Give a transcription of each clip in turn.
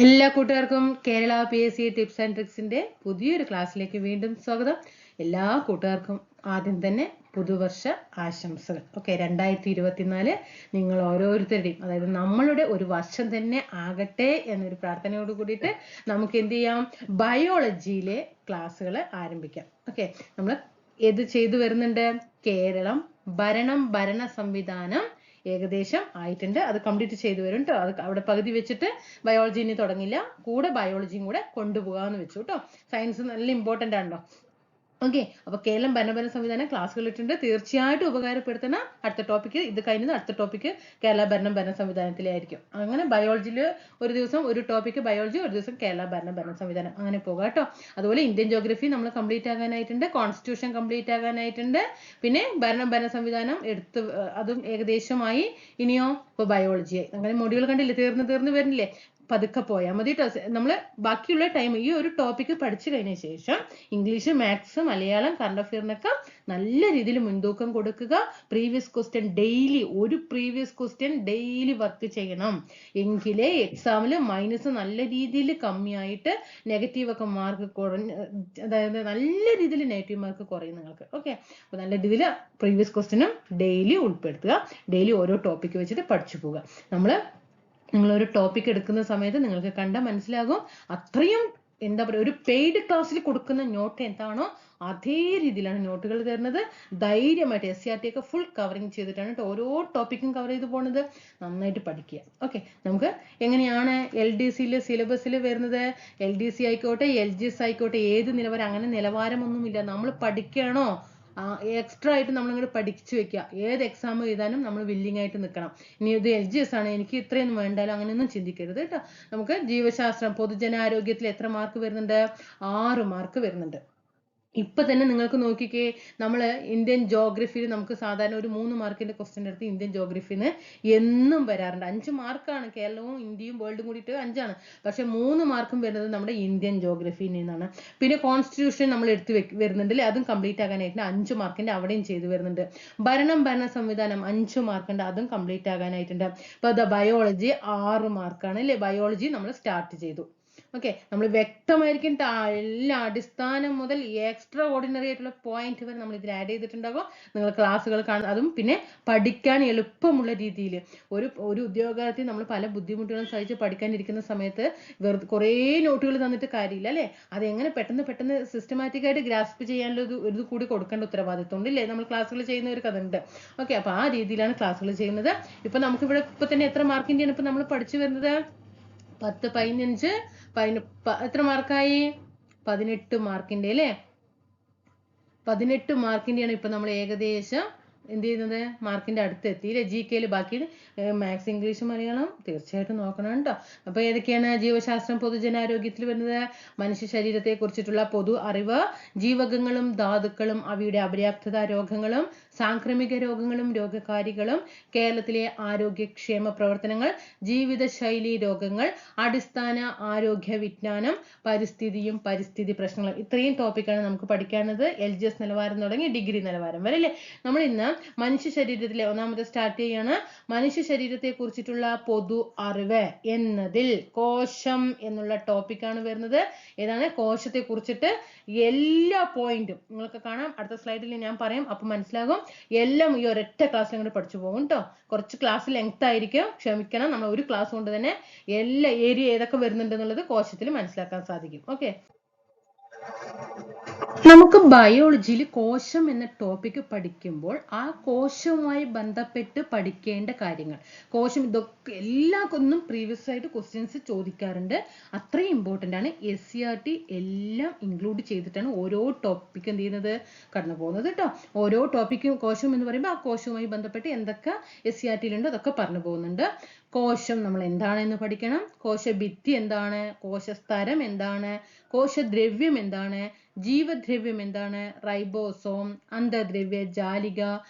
എല്ലാ കൂട്ടുകാർക്കും Kerala PSC tips and ട്രിക്സിന്റെ പുതിയൊരു ക്ലാസ്സിലേക്ക് വീണ്ടും സ്വാഗതം. എല്ലാ കൂട്ടുകാർക്കും ആദ്യം തന്നെ പുതുവർഷ ആശംസകൾ. ഓക്കെ, 2024 നിങ്ങൾ ഓരോരുത്തരുടെയും, അതായത് നമ്മളുടെ ഒരു വർഷം തന്നെ ആകട്ടെ എന്നൊരു പ്രാർത്ഥനയോട് കൂടിയിട്ട് നമുക്ക് എന്ത് ചെയ്യാം, ബയോളജിയിലെ ക്ലാസ്സുകൾ ആരംഭിക്കാം. ഓക്കെ, നമ്മൾ ഏത് ചെയ്തു വരുന്നുണ്ട്? കേരളം, ഭരണ സംവിധാനം ഏകദേശം ആയിട്ടുണ്ട്. അത് കംപ്ലീറ്റ് ചെയ്തു വരും കേട്ടോ. അത് അവിടെ പകുതി വെച്ചിട്ട് ബയോളജി ഇനി തുടങ്ങില്ല, കൂടെ ബയോളജിയും കൂടെ കൊണ്ടുപോകാന്ന് വെച്ചു കേട്ടോ. സയൻസ് നല്ല ഇമ്പോർട്ടൻ്റ് ആണല്ലോ. ഓക്കെ, അപ്പൊ കേരളം ഭരണ സംവിധാനം ക്ലാസ്സുകൾ ഇട്ടുണ്ട്, തീർച്ചയായിട്ടും ഉപകാരപ്പെടുത്തുന്ന അടുത്ത ടോപ്പിക്ക് ഇത് കഴിഞ്ഞത്. അടുത്ത ടോപ്പിക്ക് കേരള ഭരണ സംവിധാനത്തിലായിരിക്കും. അങ്ങനെ ബയോളജിയിൽ ഒരു ദിവസം ഒരു ടോപ്പിക്ക് ബയോളജി, ഒരു ദിവസം കേരള ഭരണ സംവിധാനം, അങ്ങനെ പോകാം കേട്ടോ. അതുപോലെ ഇന്ത്യൻ ജോഗ്രഫി നമ്മൾ കംപ്ലീറ്റ് ആകാനായിട്ടുണ്ട്, കോൺസ്റ്റിറ്റ്യൂഷൻ കംപ്ലീറ്റ് ആകാനായിട്ടുണ്ട്, പിന്നെ ഭരണ സംവിധാനം എടുത്ത് അതും ഏകദേശമായി. ഇനിയോ ഇപ്പൊ ബയോളജിയായി. അങ്ങനെ മൊഡ്യൂൾ കണ്ടില്ലേ, തീർന്ന് വരുന്നില്ലേ? പതുക്കെ പോയാൽ മതി കേട്ടോ. നമ്മൾ ബാക്കിയുള്ള ടൈം ഈ ഒരു ടോപ്പിക്ക് പഠിച്ചു കഴിഞ്ഞ ശേഷം ഇംഗ്ലീഷ്, മാത്സ്, മലയാളം, കറണ്ട് അഫെയറിനൊക്കെ നല്ല രീതിയിൽ മുൻതൂക്കം കൊടുക്കുക. പ്രീവിയസ് ക്വസ്റ്റ്യൻ ഡെയിലി, ഒരു പ്രീവിയസ് ക്വസ്റ്റ്യൻ ഡെയിലി വർക്ക് ചെയ്യണം. എങ്കിലേ എക്സാമിൽ മൈനസ് നല്ല രീതിയിൽ കമ്മിയായിട്ട് നെഗറ്റീവ് ഒക്കെ മാർക്ക് കുറഞ്ഞ്, അതായത് നല്ല രീതിയിൽ നെഗറ്റീവ് മാർക്ക് കുറയും നിങ്ങൾക്ക്. ഓക്കെ, അപ്പോൾ നല്ല രീതിയിൽ പ്രീവിയസ് ക്വസ്റ്റ്യനും ഡെയിലി ഉൾപ്പെടുത്തുക. ഡെയിലി ഓരോ ടോപ്പിക്ക് വെച്ചിട്ട് പഠിച്ചു പോവുക. നിങ്ങളൊരു ടോപ്പിക് എടുക്കുന്ന സമയത്ത് നിങ്ങൾക്ക് കണ്ടാൽ മനസ്സിലാകും, അത്രയും എന്താ പറയുക, ഒരു പെയ്ഡ് ക്ലാസ്സിൽ കൊടുക്കുന്ന നോട്ട് എന്താണോ അതേ രീതിയിലാണ് നോട്ടുകൾ തരുന്നത്. ധൈര്യമായിട്ട് SCRT ഒക്കെ ഫുൾ കവറിങ് ചെയ്തിട്ടാണ് ഓരോ ടോപ്പിക്കും കവർ ചെയ്ത് പോകുന്നത്. നന്നായിട്ട് പഠിക്കുക. ഓക്കെ, നമുക്ക് എങ്ങനെയാണ് LDCയിലെ സിലബസിൽ വരുന്നത്? LDC ആയിക്കോട്ടെ, LGS ആയിക്കോട്ടെ, ഏത് നിലവാരം, അങ്ങനെ നിലവാരമൊന്നുമില്ല. നമ്മൾ പഠിക്കണോ, എക്സ്ട്രാ ആയിട്ട് നമ്മളിങ്ങോട്ട് പഠിച്ചു വെക്കുക. ഏത് എക്സാം എഴുതാനും നമ്മൾ വില്ലിങ് ആയിട്ട് നിൽക്കണം. ഇനി ഇത് LGS ആണ്, എനിക്ക് ഇത്രയൊന്നും വേണ്ടാലോ, അങ്ങനെയൊന്നും ചിന്തിക്കരുത് കേട്ടോ. നമുക്ക് ജീവശാസ്ത്രം, പൊതുജനാരോഗ്യത്തിൽ എത്ര മാർക്ക് വരുന്നുണ്ട്? 6 മാർക്ക് വരുന്നുണ്ട്. ഇപ്പൊ തന്നെ നിങ്ങൾക്ക് നോക്കിക്കേ, നമ്മൾ ഇന്ത്യൻ ജോഗ്രഫിയിൽ നമുക്ക് സാധാരണ ഒരു 3 മാർക്കിന്റെ ക്വസ്റ്റ്യൻ എടുത്ത് ഇന്ത്യൻ ജോഗ്രഫിന്ന് എന്നും വരാറുണ്ട്. 5 മാർക്കാണ്, കേരളവും ഇന്ത്യയും വേൾഡും കൂടിയിട്ട് 5ആണ്. പക്ഷെ 3 മാർക്കും വരുന്നത് നമ്മുടെ ഇന്ത്യൻ ജോഗ്രഫിയിൽ നിന്നാണ്. പിന്നെ കോൺസ്റ്റിറ്റ്യൂഷൻ നമ്മൾ എടുത്ത് വരുന്നുണ്ട് അല്ലേ, അതും കംപ്ലീറ്റ് ആകാനായിട്ട് 5 മാർക്കിന്റെ അവിടെയും ചെയ്തു വരുന്നുണ്ട്. ഭരണ സംവിധാനം 5 മാർക്കുണ്ട്, അതും കംപ്ലീറ്റ് ആകാനായിട്ടുണ്ട്. ഇപ്പൊ ബയോളജി 6 മാർക്കാണ് അല്ലേ, ബയോളജി നമ്മൾ സ്റ്റാർട്ട് ചെയ്തു. ഓക്കെ, നമ്മൾ വ്യക്തമായിരിക്കും എല്ലാ അടിസ്ഥാനം മുതൽ എക്സ്ട്രാ ഓർഡിനറി ആയിട്ടുള്ള പോയിന്റ് വരെ നമ്മൾ ഇതിൽ ആഡ് ചെയ്തിട്ടുണ്ടാകും. നിങ്ങൾ ക്ലാസ്സുകൾ കാണും. അതും പിന്നെ പഠിക്കാൻ എളുപ്പമുള്ള രീതിയിൽ. ഒരു ഉദ്യോഗാർത്ഥി നമ്മൾ പല ബുദ്ധിമുട്ടുകളും സഹിച്ച് പഠിക്കാനിരിക്കുന്ന സമയത്ത് വെറുതെ കുറേ നോട്ടുകൾ തന്നിട്ട് കാര്യമില്ല അല്ലേ. അതെങ്ങനെ പെട്ടെന്ന് സിസ്റ്റമാറ്റിക് ആയിട്ട് ഗ്രാസ്പ് ചെയ്യാനുള്ള ഒരു കൂടി കൊടുക്കേണ്ട ഉത്തരവാദിത്വം ഉണ്ട് ഇല്ലേ, നമ്മൾ ക്ലാസ്സുകൾ ചെയ്യുന്നവർക്ക് അതുണ്ട്. ഓക്കെ, അപ്പൊ ആ രീതിയിലാണ് ക്ലാസ്സുകൾ ചെയ്യുന്നത്. ഇപ്പൊ നമുക്ക് ഇവിടെ ഇപ്പൊ തന്നെ എത്ര മാർക്കിന്റെയാണ് ഇപ്പൊ നമ്മൾ പഠിച്ചു വരുന്നത്? 10, 15, എത്ര മാർക്കായി? 18 മാർക്കിന്റെ അല്ലേ. 18 മാർക്കിന്റെയാണ് ഇപ്പൊ നമ്മൾ ഏകദേശം എന്ത് ചെയ്യുന്നത്, മാർക്കിന്റെ അടുത്ത് എത്തിയില്ലേ. GKയിൽ ബാക്കി മാത്സ്, ഇംഗ്ലീഷ്, മലയാളം തീർച്ചയായിട്ടും നോക്കണം കേട്ടോ. അപ്പൊ ഏതൊക്കെയാണ്? ജീവശാസ്ത്രം, പൊതുജനാരോഗ്യത്തിൽ വരുന്നത് മനുഷ്യ ശരീരത്തെ കുറിച്ചിട്ടുള്ള പൊതു അറിവ്, ജീവകങ്ങളും ധാതുക്കളും അവയുടെ അപര്യാപ്തത രോഗങ്ങളും സാംക്രമിക രോഗങ്ങളും രോഗകാരികളും, കേരളത്തിലെ ആരോഗ്യക്ഷേമ പ്രവർത്തനങ്ങൾ, ജീവിതശൈലി രോഗങ്ങൾ, അടിസ്ഥാന ആരോഗ്യ വിജ്ഞാനം, പരിസ്ഥിതിയും പരിസ്ഥിതി പ്രശ്നങ്ങളും. ഇത്രയും ടോപ്പിക്കാണ് നമുക്ക് പഠിക്കാനുള്ളത്. LGS നിലവാരം തുടങ്ങി ഡിഗ്രി നിലവാരം വരെ അല്ലേ. നമ്മൾ ഇന്ന് മനുഷ്യ ശരീരത്തിലെ ഒന്നാമത്തെ സ്റ്റാർട്ട് ചെയ്യാണ്. മനുഷ്യ ശരീരത്തെ കുറിച്ചിട്ടുള്ള പൊതു അറിവ് എന്നതിൽ കോശം എന്നുള്ള ടോപ്പിക്കാണ് വരുന്നത്. ഏതാണ്? കോശത്തെ കുറിച്ചിട്ട് എല്ലാ പോയിന്റും നിങ്ങൾക്ക് കാണാം. അടുത്ത സ്ലൈഡിൽ ഞാൻ പറയാം, അപ്പൊ മനസ്സിലാകും. എല്ലാം ഈ ഒരൊറ്റ ക്ലാസ്സിൽ അങ്ങോട്ട് പഠിച്ചു പോകും കേട്ടോ. കുറച്ച് ക്ലാസ് ലെങ്ത് ആയിരിക്കും, ക്ഷമിക്കണം. നമ്മൾ ഒരു ക്ലാസ് കൊണ്ട് തന്നെ എല്ലാ ഏരിയ ഏതൊക്കെ വരുന്നുണ്ട് എന്നുള്ളത് കോശത്തിൽ മനസ്സിലാക്കാൻ സാധിക്കും. ഓക്കെ, നമുക്ക് ബയോളജിയിൽ കോശം എന്ന ടോപ്പിക്ക് പഠിക്കുമ്പോൾ ആ കോശവുമായി ബന്ധപ്പെട്ട് പഠിക്കേണ്ട കാര്യങ്ങൾ, കോശം, ഇതൊക്കെ എല്ലാക്കൊന്നും പ്രീവിയസ് ആയിട്ട് ക്വസ്റ്റ്യൻസ് ചോദിക്കാറുണ്ട്. അത്രയും ഇമ്പോർട്ടൻ്റ് ആണ്. SCRT എല്ലാം ഇൻക്ലൂഡ് ചെയ്തിട്ടാണ് ഓരോ ടോപ്പിക്ക് എന്ത് ചെയ്യുന്നത്, കടന്നു പോകുന്നത് കേട്ടോ. ഓരോ ടോപ്പിക്കും കോശം എന്ന് പറയുമ്പോൾ ആ കോശവുമായി ബന്ധപ്പെട്ട് എന്തൊക്കെ SCRTയിലുണ്ട് അതൊക്കെ പറഞ്ഞു പോകുന്നുണ്ട്. കോശം നമ്മൾ എന്താണെന്ന് പഠിക്കണം. കോശഭിത്തി എന്താണ്, കോശസ്തരം എന്താണ്, കോശദ്രവ്യം എന്താണ്, ജീവദ്രവ്യം എന്താണ്, റൈബോസോം, അന്തർദ്രവ്യ ജാലിക,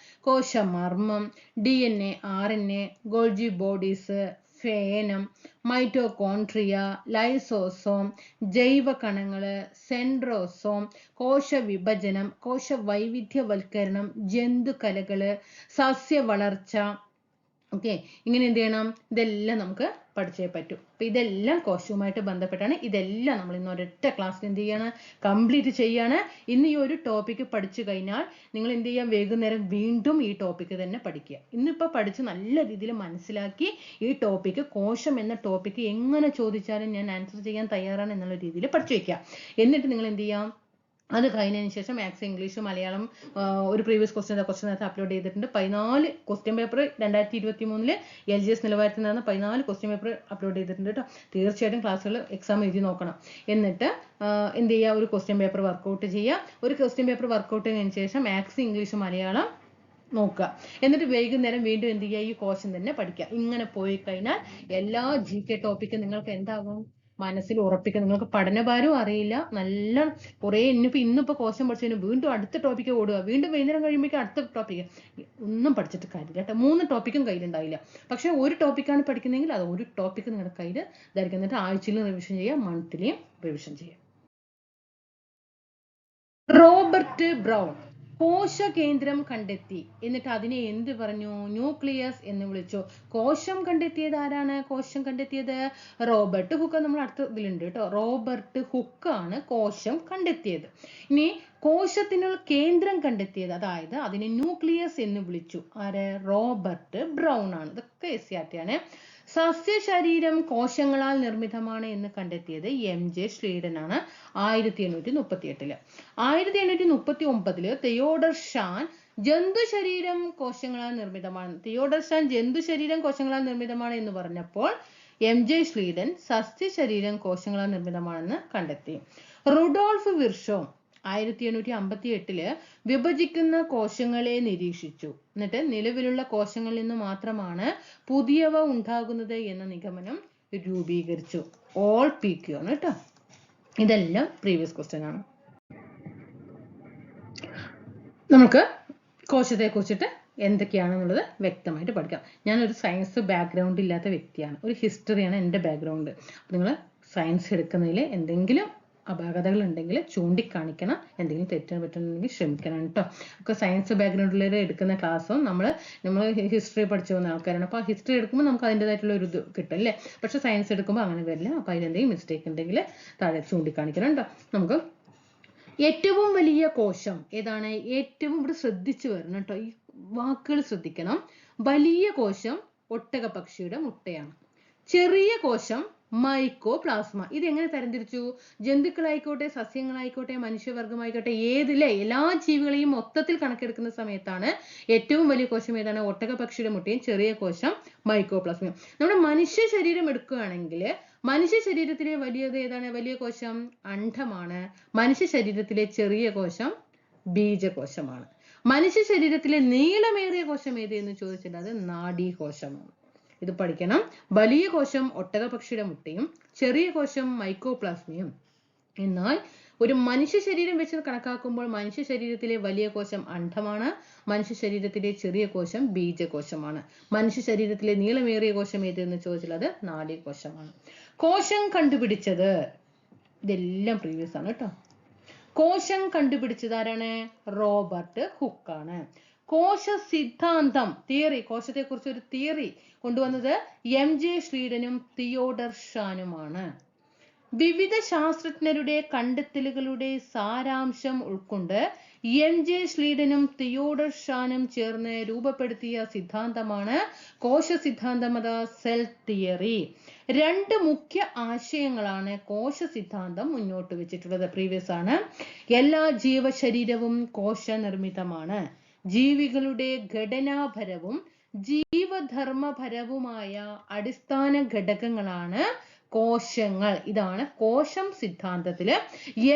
കോശമർമ്മം, DNA, RNA, ഗോൾജി ബോഡീസ്, ഫേനം, മൈറ്റോകോൺട്രിയ, ലൈസോസോം, ജൈവ കണങ്ങള്, സെൻട്രോസോം, കോശവിഭജനം, കോശവൈവിധ്യവൽക്കരണം, ജന്തുകലകള്, സസ്യവളർച്ച, ഓക്കെ, ഇങ്ങനെ എന്ത് ചെയ്യണം, ഇതെല്ലാം നമുക്ക് പഠിച്ചേ പറ്റൂ. അപ്പൊ ഇതെല്ലാം കോശവുമായിട്ട് ബന്ധപ്പെട്ടാണ്. ഇതെല്ലാം നമ്മൾ ഇന്ന് ഒരൊറ്റ ക്ലാസ്സിൽ എന്ത് ചെയ്യാണ്, കംപ്ലീറ്റ് ചെയ്യാണ്. ഇന്ന് ഈ ഒരു ടോപ്പിക്ക് പഠിച്ചു കഴിഞ്ഞാൽ നിങ്ങൾ എന്ത് ചെയ്യാം, വൈകുന്നേരം വീണ്ടും ഈ ടോപ്പിക്ക് തന്നെ പഠിക്കുക. ഇന്നിപ്പോൾ പഠിച്ച് നല്ല രീതിയിൽ മനസ്സിലാക്കി ഈ ടോപ്പിക്ക്, കോശം എന്ന ടോപ്പിക്ക് എങ്ങനെ ചോദിച്ചാലും ഞാൻ ആൻസർ ചെയ്യാൻ തയ്യാറാണ് എന്നുള്ള രീതിയിൽ പഠിച്ചു വെക്കുക. എന്നിട്ട് നിങ്ങൾ എന്ത് ചെയ്യാം, അത് കഴിഞ്ഞതിന് ശേഷം മാത്സ്, ഇംഗ്ലീഷ്, മലയാളം ഒരു പ്രീവിയസ് ക്വസ്റ്റ്യൻ നേരത്തെ അപ്ലോഡ് ചെയ്തിട്ടുണ്ട്. 14 ക്വസ്റ്റ്യൻ പേപ്പർ 2023 LGS നിലവാരത്തിൽ നടന്ന 14 ക്വസ്റ്റ്യൻ പേപ്പർ അപ്ലോഡ് ചെയ്തിട്ടുണ്ട് കേട്ടോ. തീർച്ചയായിട്ടും ക്ലാസ്സുകൾ എക്സാം എഴുതി നോക്കണം. എന്നിട്ട് എന്ത് ചെയ്യുക, ഒരു ക്വസ്റ്റ്യൻ പേപ്പർ വർക്കൗട്ട് ചെയ്യുക. ഒരു ക്വസ്റ്റ്യൻ പേപ്പർ വർക്കൗട്ട് ചെയ്തതിന് ശേഷം മാത്സ്, ഇംഗ്ലീഷ്, മലയാളം നോക്കുക. എന്നിട്ട് വൈകുന്നേരം വീണ്ടും എന്ത് ചെയ്യുക, ഈ കോശം തന്നെ പഠിക്കുക. ഇങ്ങനെ പോയി കഴിഞ്ഞാൽ എല്ലാ GK ടോപ്പിക്കും നിങ്ങൾക്ക് എന്താകും, മനസ്സിൽ ഉറപ്പിക്കുക. നിങ്ങൾക്ക് പഠനഭാരവും അറിയില്ല. നല്ല കുറേ ഇന്നിപ്പോ കോശം പഠിച്ചതിന് വീണ്ടും അടുത്ത ടോപ്പിക്ക് ഓടുക, വീണ്ടും വൈകുന്നേരം കഴിയുമ്പോഴേക്കും അടുത്ത ടോപ്പിക്ക്. ഒന്നും പഠിച്ചിട്ട് കാര്യമില്ല കേട്ടോ. 3 ടോപ്പിക്കും കയ്യിലുണ്ടാവില്ല. പക്ഷെ ഒരു ടോപ്പിക്കാണ് പഠിക്കുന്നതെങ്കിൽ അത് ഒരു ടോപ്പിക്ക് നിങ്ങളുടെ കയ്യിൽ ധരിക്കും. എന്നിട്ട് ആഴ്ചയിലും റിവിഷൻ ചെയ്യുക, മന്ത്ലിയും റിവിഷൻ ചെയ്യുക. റോബർട്ട് ബ്രൗൺ കോശകേന്ദ്രം കണ്ടെത്തി. എന്നിട്ട് അതിനെ എന്ത് പറഞ്ഞു, ന്യൂക്ലിയസ് എന്ന് വിളിച്ചു. കോശം കണ്ടെത്തിയത് ആരാണ്, കോശം കണ്ടെത്തിയത് റോബർട്ട് ഹുക്ക്. നമ്മൾ അടുത്ത ഇതിലുണ്ട് കേട്ടോ, റോബർട്ട് ഹുക്ക് ആണ് കോശം കണ്ടെത്തിയത്. ഇനി കോശത്തിനുള്ള കേന്ദ്രം കണ്ടെത്തിയത്, അതായത് അതിനെ ന്യൂക്ലിയസ് എന്ന് വിളിച്ചു, ആര്, റോബർട്ട് ബ്രൗൺ ആണ്. ഇതൊക്കെ SCRT ആണ്. സസ്യശരീരം കോശങ്ങളാൽ നിർമ്മിതമാണ് എന്ന് കണ്ടെത്തിയത് MJ ശ്ലീഡൻ ആണ് 1838. 1839 തിയോഡർ ഷാൻ ജന്തുശരീരം കോശങ്ങളാൽ നിർമ്മിതമാണ്. തിയോഡർ ഷാൻ ജന്തുശരീരം കോശങ്ങളാൽ നിർമ്മിതമാണ് എന്ന് പറഞ്ഞപ്പോൾ MJ ശ്ലീഡൻ സസ്യശരീരം കോശങ്ങളാൽ നിർമ്മിതമാണെന്ന് കണ്ടെത്തി. റുഡോൾഫ് വിർഷോ 1858 വിഭജിക്കുന്ന കോശങ്ങളെ നിരീക്ഷിച്ചു. എന്നിട്ട് നിലവിലുള്ള കോശങ്ങളിൽ നിന്ന് മാത്രമാണ് പുതിയവ ഉണ്ടാകുന്നത് എന്ന നിഗമനം രൂപീകരിച്ചു. ഓൾ PQ ആണ് കേട്ടോ. ഇതെല്ലാം പ്രീവിയസ് ക്വസ്റ്റ്യൻ ആണ്. നമുക്ക് കോശത്തെ കുറിച്ചിട്ട് എന്തൊക്കെയാണെന്നുള്ളത് വ്യക്തമായിട്ട് പഠിക്കാം. ഞാനൊരു സയൻസ് ബാക്ക്ഗ്രൗണ്ട് ഇല്ലാത്ത വ്യക്തിയാണ്, ഒരു ഹിസ്റ്ററിയാണ് എൻ്റെ ബാക്ക്ഗ്രൗണ്ട്. അപ്പോൾ നിങ്ങൾ സയൻസ് എടുക്കുന്നതിൽ എന്തെങ്കിലും അപാകതകൾ ഉണ്ടെങ്കിൽ ചൂണ്ടിക്കാണിക്കണം, എന്തെങ്കിലും തെറ്റാൻ പറ്റുന്നുണ്ടെങ്കിൽ ശ്രമിക്കണം കേട്ടോ. ഒക്കെ സയൻസ് ബാക്ക്ഗ്രൗണ്ടിൽ എടുക്കുന്ന ക്ലാസ്സും നമ്മൾ ഹിസ്റ്ററി പഠിച്ചു പോകുന്ന ആൾക്കാരാണ്. അപ്പോൾ ഹിസ്റ്ററി എടുക്കുമ്പോൾ നമുക്ക് അതിൻ്റെതായിട്ടുള്ള ഒരു ഇത് കിട്ടും അല്ലേ. പക്ഷെ സയൻസ് എടുക്കുമ്പോൾ അങ്ങനെ വരില്ല. അപ്പോൾ അതിലെന്തെങ്കിലും മിസ്റ്റേക്ക് ഉണ്ടെങ്കിൽ താഴെ ചൂണ്ടിക്കാണിക്കണം കേട്ടോ. നമുക്ക് ഏറ്റവും വലിയ കോശം ഏതാണ്, ഏറ്റവും ഇവിടെ ശ്രദ്ധിച്ചു വരണം കേട്ടോ, ഈ വാക്കുകൾ ശ്രദ്ധിക്കണം. വലിയ കോശം ഒട്ടകപക്ഷിയുടെ മുട്ടയാണ്. ചെറിയ കോശം മൈക്കോപ്ലാസ്മ. ഇതെങ്ങനെ തരംതിരിച്ചു, ജന്തുക്കളായിക്കോട്ടെ, സസ്യങ്ങളായിക്കോട്ടെ, മനുഷ്യവർഗമായിക്കോട്ടെ, ഏതിലെ എല്ലാ ജീവികളെയും മൊത്തത്തിൽ കണക്കെടുക്കുന്ന സമയത്താണ് ഏറ്റവും വലിയ കോശം ഏതാണ്, ഒട്ടകപക്ഷിയുടെ മുട്ടയും, ചെറിയ കോശം മൈക്കോപ്ലാസ്മയും. നമ്മുടെ മനുഷ്യ ശരീരം എടുക്കുകയാണെങ്കിൽ മനുഷ്യ ശരീരത്തിലെ വലിയത് ഏതാണ്, വലിയ കോശം അണ്ഡമാണ്. മനുഷ്യ ശരീരത്തിലെ ചെറിയ കോശം ബീജകോശമാണ്. മനുഷ്യ ശരീരത്തിലെ നീളമേറിയ കോശം ഏത് എന്ന് ചോദിച്ചാൽ അത് നാഡീകോശമാണ്. ഇത് പഠിക്കണം. വലിയ കോശം ഒട്ടകപക്ഷിയുടെ മുട്ടയും ചെറിയ കോശം മൈക്കോപ്ലാസ്മയും. എന്നാൽ ഒരു മനുഷ്യ ശരീരം വെച്ച് കണക്കാക്കുമ്പോൾ മനുഷ്യ ശരീരത്തിലെ വലിയ കോശം അണ്ഡമാണ്, മനുഷ്യ ശരീരത്തിലെ ചെറിയ കോശം ബീജകോശമാണ്. മനുഷ്യ ശരീരത്തിലെ നീളമേറിയ കോശം ഏത് എന്ന് ചോദിച്ചാൽ അത് നാഡീകോശമാണ്. കോശം കണ്ടുപിടിച്ചത്, ഇതെല്ലാം പ്രീവിയസ് ആണ് കേട്ടോ. കോശം കണ്ടുപിടിച്ചത് ആരാണ്, റോബർട്ട് ഹുക്ക് ആണ്. കോശ സിദ്ധാന്തം, തിയറി, കോശത്തെ കുറിച്ച് ഒരു തിയറി കൊണ്ടുവന്നത് MJ ശ്ലീഡനും തിയോഡർ ഷാനുമാണ്. വിവിധ ശാസ്ത്രജ്ഞരുടെ കണ്ടെത്തലുകളുടെ സാരാംശം ഉൾക്കൊണ്ട് MJ ശ്ലീഡനും തിയോഡർ ഷാനും ചേർന്ന് രൂപപ്പെടുത്തിയ സിദ്ധാന്തമാണ് കോശ സിദ്ധാന്തം അഥവാ സെൽ തിയറി. 2 മുഖ്യ ആശയങ്ങളാണ് കോശ സിദ്ധാന്തം മുന്നോട്ട് വെച്ചിട്ടുള്ളത്. പ്രീവിയസ് ആണ്. എല്ലാ ജീവശരീരവും കോശ നിർമ്മിതമാണ്. ജീവികളുടെ ഘടനാപരവും ജീവധർമ്മപരവുമായ അടിസ്ഥാന ഘടകങ്ങളാണ് കോശങ്ങൾ. ഇതാണ് കോശം സിദ്ധാന്തത്തില്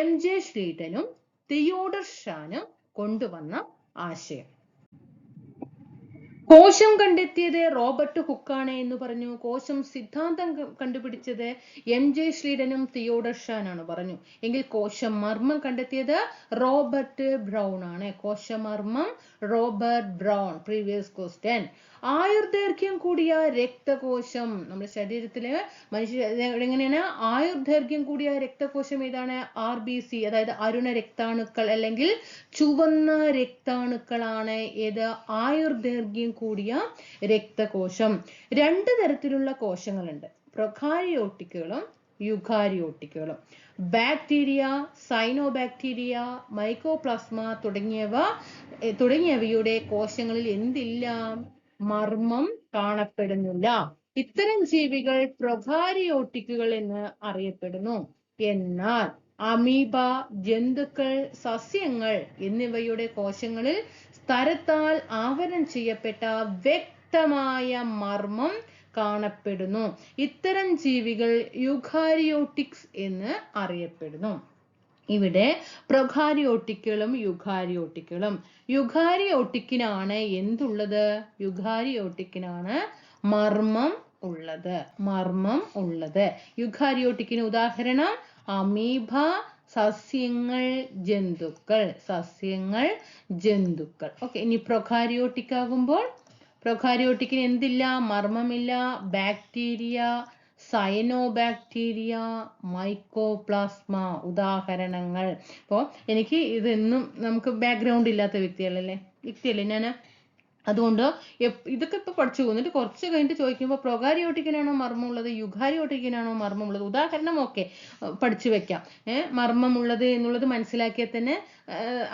MJ ശ്ലീഡനും തിയോഡർ ഷാനും കൊണ്ടുവന്ന ആശയം. കോശം കണ്ടെത്തിയത് റോബർട്ട് ഹുക്കാണ് എന്ന് പറഞ്ഞു. കോശം സിദ്ധാന്തം കണ്ടുപിടിച്ചത് MJ ശ്ലീഡനും തിയോഡർ ഷാനാണ് പറഞ്ഞു. എങ്കിൽ കോശമർമ്മം കണ്ടെത്തിയത് റോബർട്ട് ബ്രൗൺ ആണ്. കോശമർമ്മം റോബർട്ട് ബ്രൗൺ. Previous question. ആയുർദൈർഘ്യം കൂടിയ രക്തകോശം. നമ്മുടെ ശരീരത്തില് എങ്ങനെയാണ് ആയുർദൈർഘ്യം കൂടിയ രക്തകോശം ഏതാണ്? RBC, അതായത് അരുണ രക്താണുക്കൾ അല്ലെങ്കിൽ ചുവന്ന രക്താണുക്കളാണ് ഏത്? ആയുർദൈർഘ്യം കൂടിയ രക്തകോശം. രണ്ട് തരത്തിലുള്ള കോശങ്ങളുണ്ട്, പ്രൊകാരിയോട്ടിക്കുകളും യുകാരിയോട്ടിക്കുകളും. ബാക്ടീരിയ, സൈനോബാക്ടീരിയ, മൈക്കോപ്ലാസ്മ തുടങ്ങിയവയുടെ കോശങ്ങളിൽ എന്തില്ല? മർമ്മം കാണപ്പെടുന്നില്ല. ഇത്തരം ജീവികൾ പ്രൊകാരിയോട്ടിക്കുകൾ എന്ന് അറിയപ്പെടുന്നു. എന്നാൽ അമീബ, ജന്തുക്കൾ, സസ്യങ്ങൾ എന്നിവയുടെ കോശങ്ങളിൽ സ്തരത്താൽ ആവരണം ചെയ്യപ്പെട്ട വ്യക്തമായ മർമ്മം കാണപ്പെടുന്നു. ഇത്തരം ജീവികൾ യുകാരിയോട്ടിക്സ് എന്ന് അറിയപ്പെടുന്നു. ഇവിടെ പ്രൊകാരിയോട്ടിക്കുകളും യുകാരിയോട്ടിക്കുകളും. യുകാരിയോട്ടിക്കിനാണ് എന്തുള്ളത്? യുകാരിയോട്ടിക്കിനാണ് മർമ്മം ഉള്ളത്. മർമ്മം ഉള്ളത്. യുകാരിയോട്ടിക്കിന് ഉദാഹരണം അമീബ, സസ്യങ്ങൾ, ജന്തുക്കൾ. സസ്യങ്ങൾ, ജന്തുക്കൾ. ഓക്കെ, ഇനി പ്രൊകാരിയോട്ടിക് ആകുമ്പോൾ പ്രൊകാരിയോട്ടിക്കിന് എന്തില്ല? മർമ്മമില്ല. ബാക്ടീരിയ, സൈനോബാക്ടീരിയ, മൈക്കോപ്ലാസ്മ ഉദാഹരണങ്ങൾ. അപ്പോൾ എനിക്ക് ഇതൊന്നും നമുക്ക് ബാക്ക്ഗ്രൗണ്ട് ഇല്ലാത്ത വ്യക്തിയല്ലേ ഞാൻ, അതുകൊണ്ട് ഇതൊക്കെ ഇപ്പൊ പഠിച്ചു പോകുന്നിട്ട് കുറച്ച് കഴിഞ്ഞിട്ട് ചോദിക്കുമ്പോൾ പ്രൊകാരിയോട്ടിക്കിനാണോ മർമ്മമുള്ളത്, യുകാരിയോട്ടിക്കിനാണോ മർമ്മമുള്ളത്, ഉദാഹരണം ഒക്കെ പഠിച്ചു വെക്കാം. മർമ്മമുള്ളത് എന്നുള്ളത് മനസ്സിലാക്കിയാൽ തന്നെ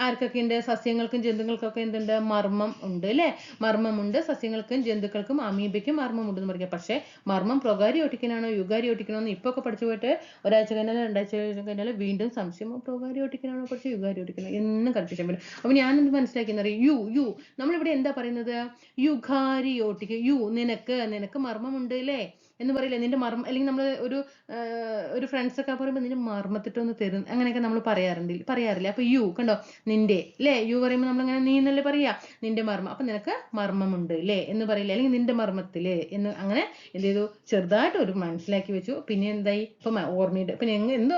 ആർക്കൊക്കെ ഉണ്ട്? സസ്യങ്ങൾക്കും ജന്തുക്കൾക്കൊക്കെ എന്തുണ്ട്? മർമ്മം ഉണ്ട് അല്ലെ? മർമ്മമുണ്ട്. സസ്യങ്ങൾക്കും ജന്തുക്കൾക്കും അമീബയ്ക്കും മർമ്മം ഉണ്ടെന്ന് പറയാം. പക്ഷെ മർമ്മം പ്രൊകാരിയോട്ടിക്കിനാണോ യുകാരിയോട്ടിക്കിനാണോ എന്ന് ഇപ്പൊ ഒക്കെ പഠിച്ചു പോയിട്ട് ഒരാഴ്ച കഴിഞ്ഞാൽ രണ്ടാഴ്ച കഴിഞ്ഞാൽ വീണ്ടും സംശയം, പ്രൊകാരിയോട്ടിക്കിനാണോ പഠിച്ചു യുകാരിയോട്ടിക്കിനാണോ എന്ന് കൺഫ്യൂഷൻ വരും. അപ്പൊ ഞാനെന്ത് മനസ്സിലാക്കിയെന്നറിയാം? യു നമ്മളിവിടെ എന്താ പറയുന്നത്? യുകാരിയോട്ടിക്. നിനക്ക് മർമ്മമുണ്ട് അല്ലേ എന്ന് പറയില്ലേ? നിന്റെ മർമ്മം, അല്ലെങ്കിൽ നമ്മൾ ഒരു ഫ്രണ്ട്സ് ഒക്കെ പറയുമ്പോൾ നിന്റെ മർമ്മത്തിട്ടൊന്ന് തരും, അങ്ങനെയൊക്കെ നമ്മൾ പറയാറില്ല. അപ്പൊ യു കണ്ടോ, നിന്റെ അല്ലേ? യു പറയുമ്പോൾ നമ്മളിങ്ങനെ നീ എന്നല്ലേ പറയാ, നിന്റെ മർമ്മം. അപ്പൊ നിനക്ക് മർമ്മമുണ്ട് അല്ലേ എന്ന് പറയില്ല, അല്ലെങ്കിൽ നിന്റെ മർമ്മത്തില് എന്ന്. അങ്ങനെ എന്ത് ചെയ്തു? ചെറുതായിട്ട് ഒരു മനസ്സിലാക്കി വെച്ചു. പിന്നെ എന്തായി? ഇപ്പൊ ഓർമ്മയുണ്ട്. പിന്നെ എന്തോ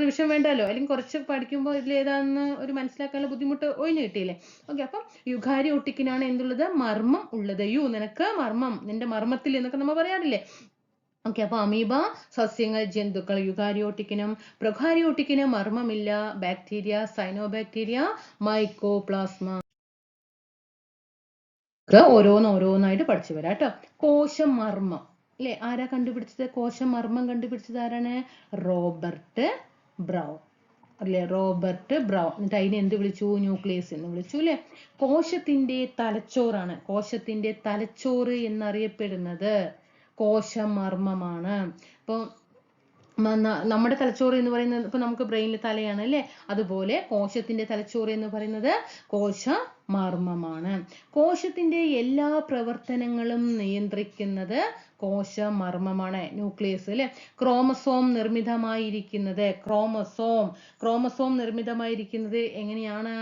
റിവിഷൻ വേണ്ടല്ലോ, അല്ലെങ്കിൽ കുറച്ച് പഠിക്കുമ്പോൾ ഇതിൽ ഏതാണെന്ന് ഒരു മനസ്സിലാക്കാനുള്ള ബുദ്ധിമുട്ട് ഒഴിഞ്ഞു കിട്ടിയില്ലേ? ഓക്കെ, അപ്പം യുകാരിയോട്ടിക്കിനാണ് എന്തുള്ളത്? മർമ്മം ഉള്ളത്. നിനക്ക് മർമ്മം, നിന്റെ മർമ്മത്തിൽ എന്നൊക്കെ നമ്മൾ പറയാറില്ലേ? ഓക്കെ, അപ്പൊ അമീബ, സസ്യങ്ങൾ, ജന്തുക്കൾ. യുകാരിയോട്ടിക്കിനും പ്രൊകാരിയോട്ടിക്കിനും മർമ്മമില്ല. Bacteria, cyanobacteria, mycoplasma. ഓരോന്നായിട്ട് പഠിച്ചു വരാം കേട്ടോ. കോശമർമ്മം അല്ലെ, ആരാ കണ്ടുപിടിച്ചത്? കോശമർമ്മം കണ്ടുപിടിച്ചത് ആരാണ്? റോബർട്ട് ബ്രൗൺ അല്ലെ? Robert brown. എന്നിട്ട് അതിനെ എന്ത് വിളിച്ചു? ന്യൂക്ലിയസ് എന്ന് വിളിച്ചു അല്ലെ? കോശത്തിന്റെ തലച്ചോറാണ്. കോശത്തിന്റെ തലച്ചോറ് എന്നറിയപ്പെടുന്നത് കോശമർമ്മമാണ്. ഇപ്പൊ നമ്മുടെ തലച്ചോറ് എന്ന് പറയുന്നത് ഇപ്പൊ നമുക്ക് ബ്രെയിനിൽ തലയാണ് അല്ലെ? അതുപോലെ കോശത്തിന്റെ തലച്ചോറ് എന്ന് പറയുന്നത് കോശമർമ്മമാണ്. കോശത്തിന്റെ എല്ലാ പ്രവർത്തനങ്ങളും നിയന്ത്രിക്കുന്നത് കോശമർമ്മമാണ്, ന്യൂക്ലിയസ് അല്ലെ? ക്രോമസോം നിർമ്മിതമായിരിക്കുന്നത് എങ്ങനെയാണ്?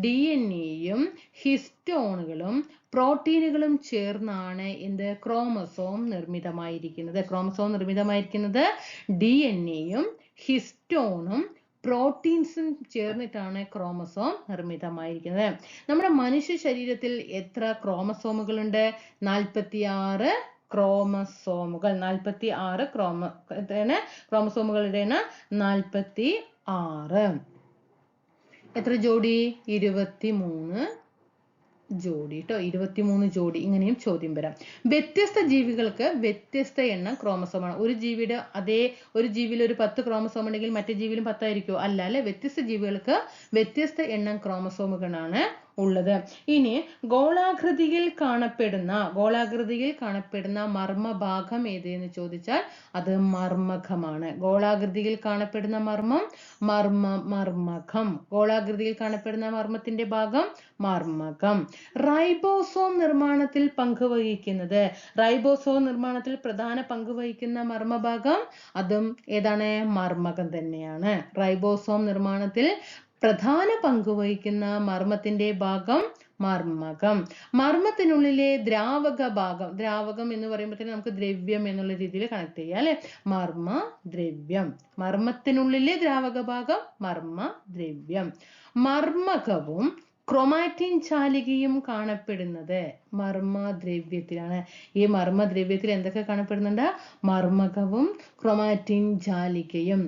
DNA-യും ഹിസ്റ്റോണുകളും പ്രോട്ടീനുകളും ചേർന്നാണ് എന്ത്? ക്രോമസോം നിർമ്മിതമായിരിക്കുന്നത്. ക്രോമസോം നിർമ്മിതമായിരിക്കുന്നത് DNA-യും ഹിസ്റ്റോണും പ്രോട്ടീൻസും ചേർന്നിട്ടാണ് ക്രോമസോം നിർമ്മിതമായിരിക്കുന്നത്. നമ്മുടെ മനുഷ്യ ശരീരത്തിൽ എത്ര ക്രോമസോമുകളുണ്ട്? 46 ക്രോമസോമുകൾ. 46 ക്രോമസോമുകളുടെയാണ് 46. എത്ര ജോഡി? 23 ജോഡി ട്ടോ. 23 ജോഡി. ഇങ്ങനെയും ചോദ്യം വരാം. വ്യത്യസ്ത ജീവികൾക്ക് വ്യത്യസ്ത എണ്ണം ക്രോമസോമാണ്. ഒരു ജീവിയിൽ ഒരു 10 ക്രോമസോം ഉണ്ടെങ്കിൽ മറ്റേ ജീവിയിലും 10 ആയിരിക്കുമോ? അല്ല അല്ലെ? വ്യത്യസ്ത ജീവികൾക്ക് വ്യത്യസ്ത എണ്ണം ക്രോമസോമുകളാണ് ഉള്ളത്. ഇനി ഗോളാകൃതിയിൽ കാണപ്പെടുന്ന മർമ്മഭാഗം ഏത് എന്ന് ചോദിച്ചാൽ അത് മർമ്മകമാണ്. ഗോളാകൃതിയിൽ കാണപ്പെടുന്ന മർമ്മകം. ഗോളാകൃതിയിൽ കാണപ്പെടുന്ന മർമ്മത്തിന്റെ ഭാഗം മർമ്മകം. റൈബോസോം നിർമ്മാണത്തിൽ പ്രധാന പങ്ക് വഹിക്കുന്ന മർമ്മഭാഗം അതും ഏതാണ്? മർമ്മകം തന്നെയാണ്. റൈബോസോം നിർമ്മാണത്തിൽ പ്രധാന പങ്ക് വഹിക്കുന്ന മർമ്മത്തിന്റെ ഭാഗം മർമ്മകം. മർമ്മത്തിനുള്ളിലെ ദ്രാവക ഭാഗം, ദ്രാവകം എന്ന് പറയുമ്പോഴത്തേക്ക് നമുക്ക് ദ്രവ്യം എന്നുള്ള രീതിയിൽ കണക്ട് ചെയ്യാം അല്ലെ? മർമ്മദ്രവ്യം. മർമ്മത്തിനുള്ളിലെ ദ്രാവക ഭാഗം മർമ്മദ്രവ്യം. മർമ്മകവും ക്രൊമാറ്റിൻ ചാലികയും കാണപ്പെടുന്നത് മർമ്മദ്രവ്യത്തിലാണ്. ഈ മർമ്മദ്രവ്യത്തിൽ എന്തൊക്കെ കാണപ്പെടുന്നുണ്ട്? മർമ്മകവും ക്രൊമാറ്റിൻ ചാലികയും.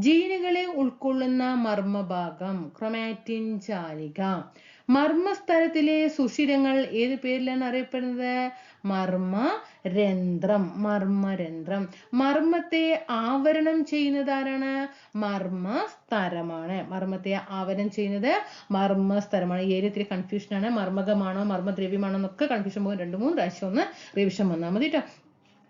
ജീനുകളെ ഉൾക്കൊള്ളുന്ന മർമ്മഭാഗം ക്രൊമാറ്റിൻ ചാലിക. മർമ്മസ്തരത്തിലെ സുഷിരങ്ങൾ ഏത് പേരിലാണ് അറിയപ്പെടുന്നത്? മർമ്മരന്ധ്രം. മർമ്മരന്ധ്രം. മർമ്മത്തെ ആവരണം ചെയ്യുന്നത് ആരാണ്? മർമ്മസ്തരമാണ്. മർമ്മത്തെ ആവരണം ചെയ്യുന്നത് മർമ്മസ്തരമാണ്. ഈ ഏരിയ ഇത്തിരി കൺഫ്യൂഷൻ ആണ്. മർമ്മകമാണോ മർമ്മദ്രവ്യമാണോ എന്നൊക്കെ കൺഫ്യൂഷൻ പോകും. 2-3 പ്രാവശ്യം ഒന്ന് റിവിഷൻ വന്നാൽ മതി കേട്ടോ.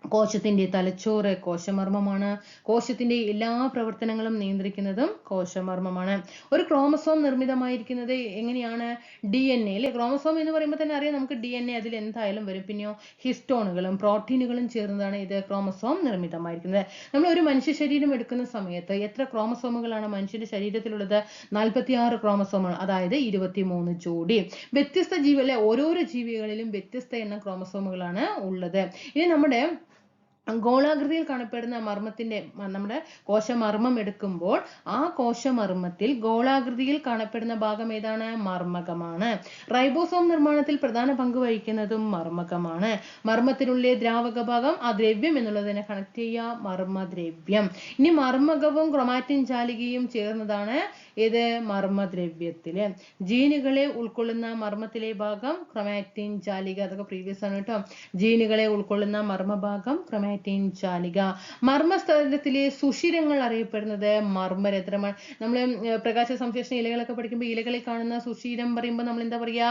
കോശത്തിന്റെ തലച്ചോറ് കോശമർമ്മമാണ്. കോശത്തിന്റെ എല്ലാ പ്രവർത്തനങ്ങളും നിയന്ത്രിക്കുന്നതും കോശമർമ്മമാണ്. ഒരു ക്രോമസോം നിർമ്മിതമായിരിക്കുന്നത് എങ്ങനെയാണ്? DNA അല്ലെ? ക്രോമസോം എന്ന് പറയുമ്പോൾ തന്നെ അറിയാം നമുക്ക് DNA അതിൽ എന്തായാലും വരും. പിന്നെയോ ഹിസ്റ്റോണുകളും പ്രോട്ടീനുകളും ചേർന്നതാണ് ഇത് ക്രോമസോം നിർമ്മിതമായിരിക്കുന്നത്. നമ്മൾ ഒരു മനുഷ്യ ശരീരം എടുക്കുന്ന സമയത്ത് എത്ര ക്രോമസോമുകളാണ് മനുഷ്യന്റെ ശരീരത്തിലുള്ളത്? 46 ക്രോമസോമുകൾ, അതായത് 23 ജോഡി. വ്യത്യസ്ത ജീവികളെ ഓരോരോ ജീവികളിലും വ്യത്യസ്ത എണ്ണം ക്രോമസോമുകളാണ് ഉള്ളത്. ഇനി നമ്മുടെ ഗോളാകൃതിയിൽ കാണപ്പെടുന്ന മർമ്മത്തിന്റെ നമ്മുടെ കോശമർമ്മം എടുക്കുമ്പോൾ ആ കോശമർമ്മത്തിൽ ഗോളാകൃതിയിൽ കാണപ്പെടുന്ന ഭാഗം ഏതാണ്? മർമ്മകമാണ്. റൈബോസോം നിർമ്മാണത്തിൽ പ്രധാന പങ്ക് വഹിക്കുന്നതും മർമ്മകമാണ്. മർമ്മത്തിനുള്ളിലെ ദ്രാവക ഭാഗം ആ ദ്രവ്യം എന്നുള്ളതിനെ കണക്ട് ചെയ്യുക, മർമ്മദ്രവ്യം. ഇനി മർമ്മകവും ക്രൊമാറ്റിൻ ചാലികയും ചേർന്നതാണ് ഇത് മർമ്മദ്രവ്യത്തില്. ജീനുകളെ ഉൾക്കൊള്ളുന്ന മർമ്മത്തിലെ ഭാഗം ക്രൊമാറ്റിൻ ചാലിക. അതൊക്കെ പ്രീവിയസ് ആണ് കേട്ടോ. ജീനുകളെ ഉൾക്കൊള്ളുന്ന മർമ്മഭാഗം ക്രൊമാറ്റിൻ ചാലിക. മർമ്മസ്തരത്തിലെ സുഷിരങ്ങൾ അറിയപ്പെടുന്നത് മർമ്മരന്ധ്രമാണ്. നമ്മൾ പ്രകാശ സംശ്ലേഷണ ഇലകളൊക്കെ പഠിക്കുമ്പോൾ ഇലകളിൽ കാണുന്ന സുഷിരം പറയുമ്പോൾ നമ്മൾ എന്താ പറയാ?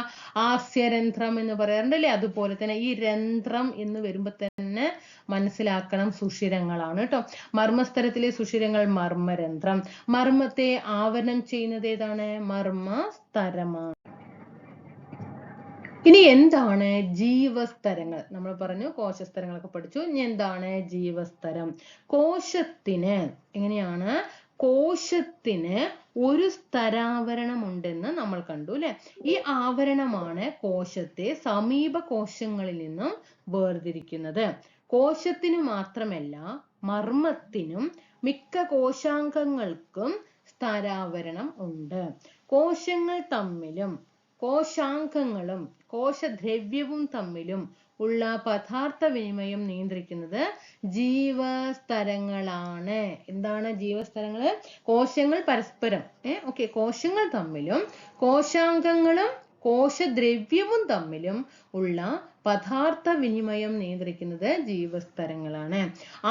ആസ്യരന്ധ്രം എന്ന് പറയാറുണ്ടല്ലേ? അതുപോലെ തന്നെ ഈ രന്ധ്രം എന്ന് വരുമ്പോൾ തന്നെ മനസ്സിലാക്കണം സുഷിരങ്ങളാണ് കേട്ടോ. മർമ്മസ്തരത്തിലെ സുഷിരങ്ങൾ മർമ്മരന്ധ്രം. മർമ്മത്തെ ആവരണം ചെയ്യുന്നത് ഏതാണ്? മർമ്മസ്തരമാണ്. ഇനി എന്താണ് ജീവസ്തരങ്ങൾ? നമ്മൾ പറഞ്ഞു കോശസ്തരങ്ങളൊക്കെ പഠിച്ചു. ഇനി എന്താണ് ജീവസ്തരം? കോശത്തിന് എങ്ങനെയാണ്? കോശത്തിന് ഒരു സ്തരാവരണം ഉണ്ടെന്ന് നമ്മൾ കണ്ടു അല്ലെ? ഈ ആവരണമാണ് കോശത്തെ സമീപ കോശങ്ങളിൽ നിന്നും വേർതിരിക്കുന്നത്. കോശത്തിനു മാത്രമല്ല മർമ്മത്തിനും മിക്ക കോശാംഗങ്ങൾക്കും സ്തരാവരണം ഉണ്ട്. കോശങ്ങൾ തമ്മിലും കോശാംഗങ്ങളും കോശദ്രവ്യവും തമ്മിലും ഉള്ള പദാർത്ഥ വിനിമയം നിയന്ത്രിക്കുന്നത് ജീവസ്തരങ്ങളാണ്. എന്താണ് ജീവസ്തരങ്ങൾ? കോശങ്ങൾ പരസ്പരം കോശങ്ങൾ തമ്മിലും കോശാംഗങ്ങളും കോശദ്രവ്യവും തമ്മിലും ഉള്ള പദാർത്ഥ വിനിമയം നിയന്ത്രിക്കുന്നത് ജീവസ്തരങ്ങളാണ്.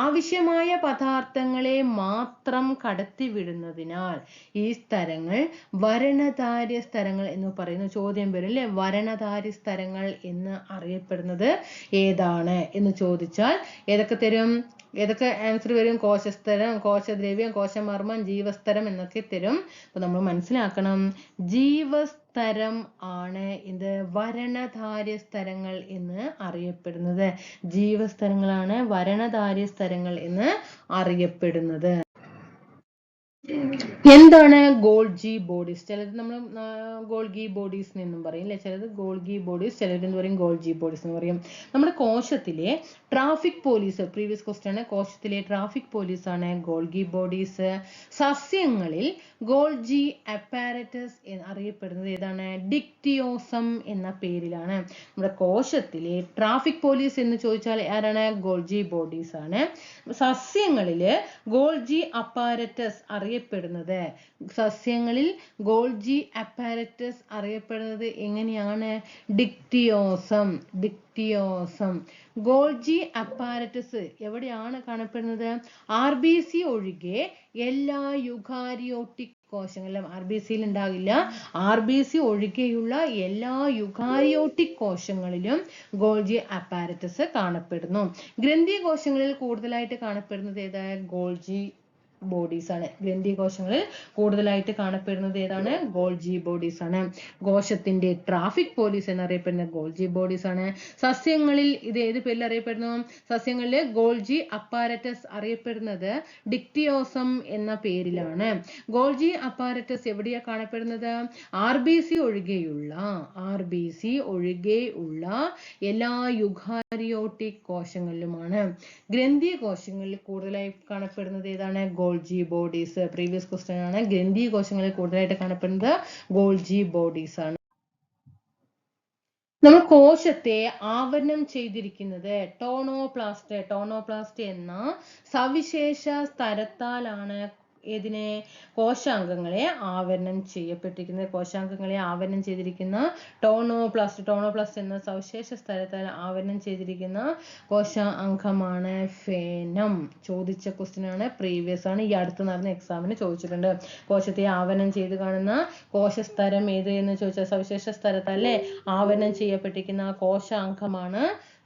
ആവശ്യമായ പദാർത്ഥങ്ങളെ മാത്രം കടത്തിവിടുന്നതിനാൽ ഈ സ്തരങ്ങൾ വരണധാര്യ സ്തരങ്ങൾ എന്ന് പറയുന്നു. ചോദ്യം വരും അല്ലെ? വരണധാര്യ സ്തരങ്ങൾ എന്ന് അറിയപ്പെടുന്നത് ഏതാണ് എന്ന് ചോദിച്ചാൽ ഏതൊക്കെ ആൻസർ വരും? കോശസ്തരം, കോശദ്രവ്യം, കോശമർമ്മം, ജീവസ്തരം എന്നൊക്കെ തരും. അപ്പൊ നമ്മൾ മനസ്സിലാക്കണം, ജീവസ്തരം ആണ് ഇത് വരണധാര്യ സ്തരങ്ങൾ എന്ന് അറിയപ്പെടുന്നത്. ജീവസ്തരങ്ങളാണ് വരണധാര്യ സ്തരങ്ങൾ എന്ന് അറിയപ്പെടുന്നത്. എന്താണ് ഗോൾജി ബോഡീസ്? ചിലത് നമ്മൾ ഗോൾഗി ബോഡീസ് എന്നും പറയും അല്ലെ? ചിലത് ഗോൾഗി ബോഡീസ്, ചിലരെന്ന് പറയും ഗോൾജി ബോഡീസ് എന്ന് പറയും. നമ്മുടെ കോശത്തിലെ ട്രാഫിക് പോലീസ്, പ്രീവിയസ് ക്വസ്റ്റ്യൻ ആണ്, കോശത്തിലെ ട്രാഫിക് പോലീസ് ആണ് ഗോൾഗി ബോഡീസ്. സസ്യങ്ങളിൽ ഗോൾജി അപ്പാരറ്റസ് അറിയപ്പെടുന്നത് ഏതാണ്? ഡിക്റ്റിയോസം എന്ന പേരിലാണ്. നമ്മുടെ കോശത്തിലെ ട്രാഫിക് പോലീസ് എന്ന് ചോദിച്ചാൽ ആരാണ്? ഗോൾജി ബോഡീസ് ആണ്. സസ്യങ്ങളില് ഗോൾജി അപ്പാരറ്റസ് അറിയപ്പെടുന്നത്, സസ്യങ്ങളിൽ ഗോൾജി അപ്പാരറ്റസ് അറിയപ്പെടുന്നത് എങ്ങനെയാണ്? ഡിക്റ്റിയോസം. ഡിക്റ്റിയോസം. ഗോൾജി അപ്പാരറ്റസ് എവിടെയാണ് കാണപ്പെടുന്നത്? RBC ഒഴികെ എല്ലാ യുകാരിയോട്ടിക് കോശങ്ങളിലും. RBCയിൽ ഉണ്ടാകില്ല. RBC ഒഴികെയുള്ള എല്ലാ യുകാരിയോട്ടിക് കോശങ്ങളിലും ഗോൾജി അപ്പാരറ്റസ് കാണപ്പെടുന്നു. ഗ്രന്ഥി കോശങ്ങളിൽ കൂടുതലായിട്ട് കാണപ്പെടുന്നത് ഏതാണ്? ഗോൾജി ബോഡീസ് ആണ്. ഗ്രന്ഥി കോശങ്ങളിൽ കൂടുതലായിട്ട് കാണപ്പെടുന്നത് ഏതാണ്? ഗോൾജി ബോഡീസ് ആണ്. കോശത്തിന്റെ ട്രാഫിക് പോലീസ് എന്നറിയപ്പെടുന്ന ഗോൾജി ബോഡീസ് ആണ്. സസ്യങ്ങളിൽ ഇത് ഏത് പേരിൽ അറിയപ്പെടുന്നു? സസ്യങ്ങളിൽ ഗോൾജി അപ്പാരറ്റസ് അറിയപ്പെടുന്നത് ഡിക്റ്റിയോസം എന്ന പേരിലാണ്. ഗോൾജി അപ്പാരറ്റസ് എവിടെയാ കാണപ്പെടുന്നത്? RBC ഒഴികെയുള്ള എല്ലാ യുകാരിയോട്ടിക് കോശങ്ങളിലുമാണ്. ഗ്രന്ഥി കോശങ്ങളിൽ കൂടുതലായി കാണപ്പെടുന്നത് ഏതാണ്? Golgi bodies. പ്രീവിയസ് ക്വസ്റ്റ്യൻ ആണ്. ഗ്രന്ഥി കോശങ്ങളിൽ കൂടുതലായിട്ട് കാണപ്പെടുന്നത് ഗോൾജി ബോഡീസ് ആണ്. നമ്മൾ കോശത്തെ ആവരണം ചെയ്തിരിക്കുന്നത് ടോണോപ്ലാസ്റ്റ് എന്ന സവിശേഷ സ്തരത്താലാണ് ഇതിനെ കോശാംഗങ്ങളെ ആവരണം ചെയ്തിരിക്കുന്ന ടോണോപ്ലാസ്റ്റ് എന്ന സവിശേഷ സ്ഥലത്താൽ ആവരണം ചെയ്തിരിക്കുന്ന കോശാംഗമാണ് ഫേനം. ചോദിച്ച ക്വസ്റ്റ്യൻ ആണ്, പ്രീവിയസ് ആണ്, ഈ അടുത്ത് നടന്ന എക്സാമിന് ചോദിച്ചിട്ടുണ്ട്. കോശത്തെ ആവരണം ചെയ്ത് കാണുന്ന കോശസ്തരം ഏത് എന്ന് ചോദിച്ചാൽ സവിശേഷ സ്ഥലത്തല്ലേ ആവരണം ചെയ്യപ്പെട്ടിരിക്കുന്ന കോശാംഗമാണ്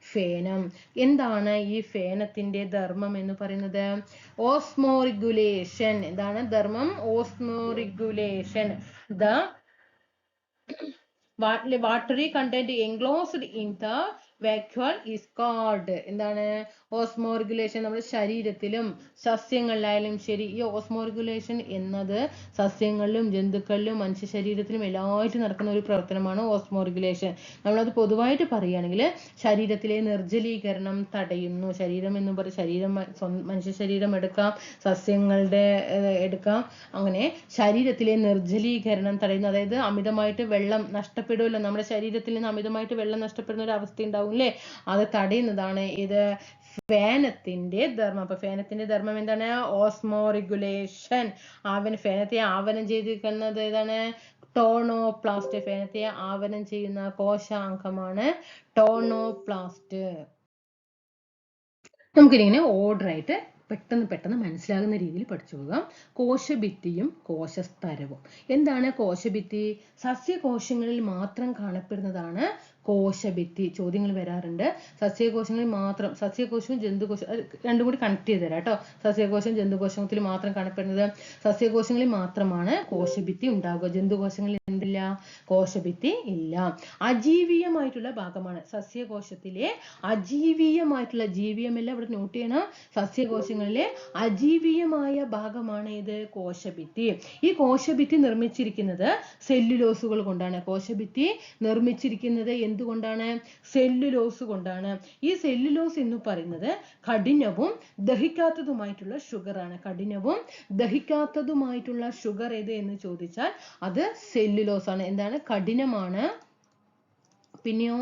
ഫേനം. എന്താണ് ഈ ഫേനത്തിന്റെ ധർമ്മം എന്ന് പറയുന്നത്? ഓസ്മോറിഗുലേഷൻ. എന്താണ് ധർമ്മം? Osmoregulation. The watery content enclosed in the vacuole is called. എന്താണ് ഓസ്മോറിഗുലേഷൻ? നമ്മുടെ ശരീരത്തിലും സസ്യങ്ങളിലായാലും ശരി, ഈ ഓസ്മോറിഗുലേഷൻ എന്നത് സസ്യങ്ങളിലും ജന്തുക്കളിലും മനുഷ്യ ശരീരത്തിലും എല്ലായിട്ടും നടക്കുന്ന ഒരു പ്രവർത്തനമാണ് ഓസ്മോറിഗുലേഷൻ. നമ്മളത് പൊതുവായിട്ട് പറയുകയാണെങ്കിൽ ശരീരത്തിലെ നിർജ്ജലീകരണം തടയുന്നു. ശരീരം എന്ന് പറയും, മനുഷ്യ ശരീരം എടുക്കാം, സസ്യങ്ങളുടെ എടുക്കാം. അങ്ങനെ ശരീരത്തിലെ നിർജ്ജലീകരണം തടയുന്നു. അതായത് അമിതമായിട്ട് വെള്ളം നഷ്ടപ്പെടുമല്ലോ, നമ്മുടെ ശരീരത്തിൽ നിന്ന് അമിതമായിട്ട് വെള്ളം നഷ്ടപ്പെടുന്ന ഒരു അവസ്ഥ ഉണ്ടാവും അല്ലേ, അത് തടയുന്നതാണ് ഇത് ഫേനത്തിന്റെ ധർമ്മം. അപ്പൊ ഫേനത്തിന്റെ ധർമ്മം എന്താണ്? ഓസ്മോറിഗുലേഷൻ. ഫേനത്തെ ആവരണം ചെയ്തിരിക്കുന്നത് ഏതാണ്? ടോണോപ്ലാസ്റ്റ്. ഫേനത്തെ ആവരണം ചെയ്യുന്ന കോശാംഗമാണ് ടോണോപ്ലാസ്റ്റ്. നമുക്കിങ്ങനെ ഓർഡർ ആയിട്ട് പെട്ടെന്ന് മനസ്സിലാകുന്ന രീതിയിൽ പഠിച്ചു പോകാം. കോശഭിത്തിയും കോശസ്തരവും. എന്താണ് കോശഭിത്തി? സസ്യകോശങ്ങളിൽ മാത്രം കാണപ്പെടുന്നതാണ് കോശഭിത്തി. ചോദ്യങ്ങൾ വരാറുണ്ട്. സസ്യകോശവും ജന്തുകോശം രണ്ടും കൂടി കണക്ട് ചെയ്ത് തരാം കേട്ടോ. സസ്യകോശം ജന്തുകോശത്തിൽ മാത്രം കാണപ്പെടുന്നത്, സസ്യകോശങ്ങളിൽ മാത്രമാണ് കോശഭിത്തി ഉണ്ടാവുക. ജന്തുകോശങ്ങളിൽ എന്തില്ല? കോശഭിത്തി ഇല്ല. അജീവീയമായിട്ടുള്ള ഭാഗമാണ് സസ്യകോശത്തിലെ അജീവീയമായിട്ടുള്ള, ജീവിയമല്ല ഇവിടെ നോട്ട് ചെയ്യണം, സസ്യകോശങ്ങളിലെ അജീവീയമായ ഭാഗമാണ് ഇത് കോശഭിത്തി. ഈ കോശഭിത്തി നിർമ്മിച്ചിരിക്കുന്നത് സെല്ലുലോസുകൾ കൊണ്ടാണ്. കോശഭിത്തി നിർമ്മിച്ചിരിക്കുന്നത് എന്തുകൊണ്ടാണ്? സെല്ലുലോസ് കൊണ്ടാണ്. ഈ സെല്ലുലോസ് എന്ന് പറയുന്നത് കഠിനവും ദഹിക്കാത്തതുമായിട്ടുള്ള ഷുഗർ ആണ്. കഠിനവും ദഹിക്കാത്തതുമായിട്ടുള്ള ഷുഗർ ഏത് എന്ന് ചോദിച്ചാൽ അത് സെല്ലുലോസ് ആണ്. എന്താണ്? കഠിനമാണ്, പിന്നെയോ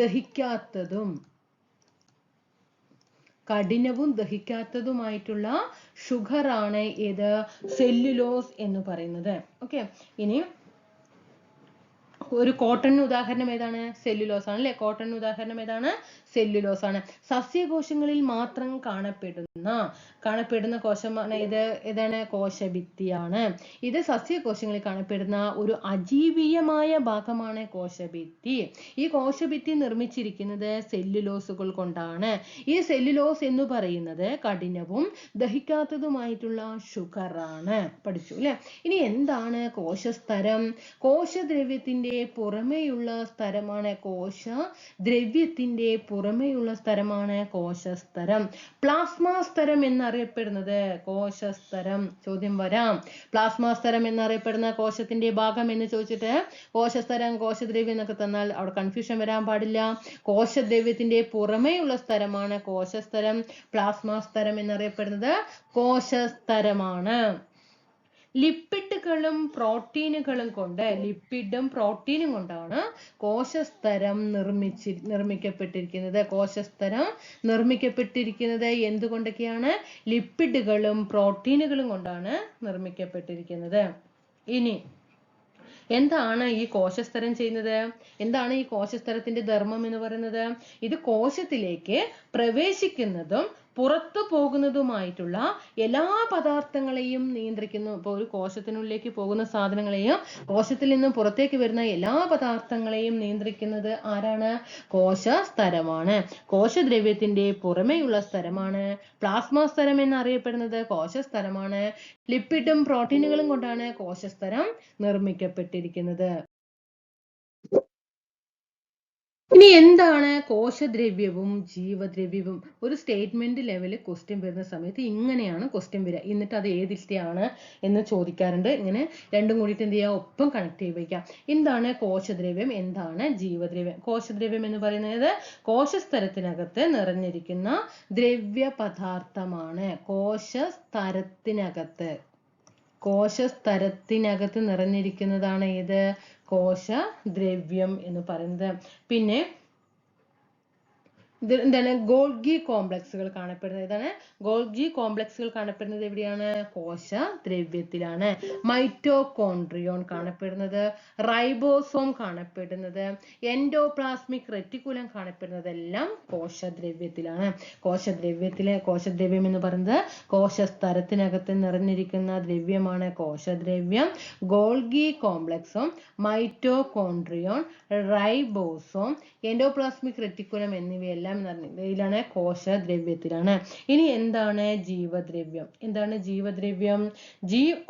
ദഹിക്കാത്തതും. കഠിനവും ദഹിക്കാത്തതുമായിട്ടുള്ള ഷുഗർ ആണ് ഏത്? സെല്ലുലോസ് എന്ന് പറയുന്നത്. ഓക്കെ, ഇനി ഒരു കോട്ടൺ ഉദാഹരണം ഏതാണ്? സെല്ലുലോസ് ആണ് അല്ലെ. കോട്ടൺ ഉദാഹരണം ഏതാണ്? സെല്ലുലോസ് ആണ്. സസ്യകോശങ്ങളിൽ മാത്രം കാണപ്പെടുന്ന കോശമാണ് ഇത്. ഏതാണ്? കോശഭിത്തിയാണ്. ഇത് സസ്യകോശങ്ങളിൽ കാണപ്പെടുന്ന ഒരു അജീവീയമായ ഭാഗമാണ് കോശഭിത്തി. ഈ കോശഭിത്തി നിർമ്മിച്ചിരിക്കുന്നത് സെല്ലുലോസുകൾ കൊണ്ടാണ്. ഈ സെല്ലുലോസ് എന്ന് പറയുന്നത് കഠിനവും ദഹിക്കാത്തതുമായിട്ടുള്ള ഷുഗർ ആണ്. പഠിച്ചു അല്ലെ. ഇനി എന്താണ് കോശസ്തരം? കോശദ്രവ്യത്തിന്റെ പുറമേയുള്ള സ്ഥലമാണ് കോശസ്തരം. പ്ലാസ്മ സ്തരം എന്നറിയപ്പെടുന്നത് കോശസ്തരം. ചോദ്യം വരാം. പ്ലാസ്മ സ്തരം എന്നറിയപ്പെടുന്ന കോശത്തിന്റെ ഭാഗം എന്ന് ചോദിച്ചിട്ട് കോശസ്തരം, കോശദ്രവ്യം എന്നൊക്കെ തന്നാൽ അവിടെ കൺഫ്യൂഷൻ വരാൻ പാടില്ല. കോശദ്രവ്യത്തിന്റെ പുറമേയുള്ള സ്ഥലമാണ് കോശസ്തരം. പ്ലാസ്മ സ്തരം എന്നറിയപ്പെടുന്നത് കോശസ്തരമാണ്. ലിപ്പിഡും പ്രോട്ടീനും കൊണ്ടാണ് കോശസ്തരം നിർമ്മിക്കപ്പെട്ടിരിക്കുന്നത്. കോശസ്തരം നിർമ്മിക്കപ്പെട്ടിരിക്കുന്നത് എന്തുകൊണ്ടൊക്കെയാണ്? ലിപ്പിഡുകളും പ്രോട്ടീനുകളും കൊണ്ടാണ് നിർമ്മിക്കപ്പെട്ടിരിക്കുന്നത്. ഇനി എന്താണ് ഈ കോശസ്തരം ചെയ്യുന്നത്? എന്താണ് ഈ കോശസ്തരത്തിന്റെ ധർമ്മം എന്ന് പറയുന്നത്? ഇത് കോശത്തിലേക്ക് പ്രവേശിക്കുന്നതും പുറത്തു പോകുന്നതുമായിട്ടുള്ള എല്ലാ പദാർത്ഥങ്ങളെയും നിയന്ത്രിക്കുന്നു. ഇപ്പോൾ ഒരു കോശത്തിനുള്ളിലേക്ക് പോകുന്ന സാധനങ്ങളെയും കോശത്തിൽ നിന്നും പുറത്തേക്ക് വരുന്ന എല്ലാ പദാർത്ഥങ്ങളെയും നിയന്ത്രിക്കുന്നത് ആരാണ്? കോശസ്തരമാണ്. കോശദ്രവ്യത്തിന്റെ പുറമേയുള്ള സ്ഥലമാണ് പ്ലാസ്മ സ്തരം എന്നറിയപ്പെടുന്നത് കോശസ്തരമാണ്. ലിപ്പിഡും പ്രോട്ടീനുകളും കൊണ്ടാണ് കോശസ്തരം നിർമ്മിക്കപ്പെട്ടിരിക്കുന്നത്. ഇനി എന്താണ് കോശദ്രവ്യവും ജീവദ്രവ്യവും? ഒരു സ്റ്റേറ്റ്മെന്റ് ലെവലിൽ ക്വസ്റ്റ്യൻ വരുന്ന സമയത്ത് ഇങ്ങനെയാണ് ക്വസ്റ്റ്യൻ വരിക. എന്നിട്ട് അത് ഏതിലാണ് എന്ന് ചോദിക്കാറുണ്ട്. ഇങ്ങനെ രണ്ടും കൂടിയിട്ട് എന്ത് ചെയ്യുക? ഒപ്പം കണക്ട് ചെയ്ത് വയ്ക്കാം. എന്താണ് കോശദ്രവ്യം? എന്താണ് ജീവദ്രവ്യം? കോശദ്രവ്യം എന്ന് പറയുന്നത് കോശസ്തരത്തിനകത്ത് നിറഞ്ഞിരിക്കുന്ന ദ്രവ്യ പദാർത്ഥമാണ്. കോശസ്തരത്തിനകത്ത് നിറഞ്ഞിരിക്കുന്നതാണ് ഇത് കോശദ്രവ്യം എന്ന് പറയുന്നത്. പിന്നെ എന്താണ് ഗോൾഗി കോംപ്ലക്സുകൾ കാണപ്പെടുന്നത്. ഇതാണ് ഗോൾഗി കോംപ്ലക്സുകൾ കാണപ്പെടുന്നത് എവിടെയാണ്? കോശദ്രവ്യത്തിലാണ്. മൈറ്റോകോൺട്രിയോൺ കാണപ്പെടുന്നത്, റൈബോസോം കാണപ്പെടുന്നത്, എൻഡോപ്ലാസ്മിക് റെറ്റിക്കുലം കാണപ്പെടുന്നതെല്ലാം കോശദ്രവ്യത്തിലാണ്. കോശദ്രവ്യം എന്ന് പറയുന്നത് കോശസ്തരത്തിനകത്ത് നിറഞ്ഞിരിക്കുന്ന ദ്രവ്യമാണ് കോശദ്രവ്യം. ഗോൾഗി കോംപ്ലക്സും മൈറ്റോകോൺട്രിയോൺ, റൈബോസോം, എൻഡോപ്ലാസ്മിക് റെറ്റിക്കുലം എന്നിവയെല്ലാം ഇതിലാണ് കോശദ്രവ്യത്തിലാണ്. ഇനി എന്താണ് ജീവദ്രവ്യം? എന്താണ് ജീവദ്രവ്യം?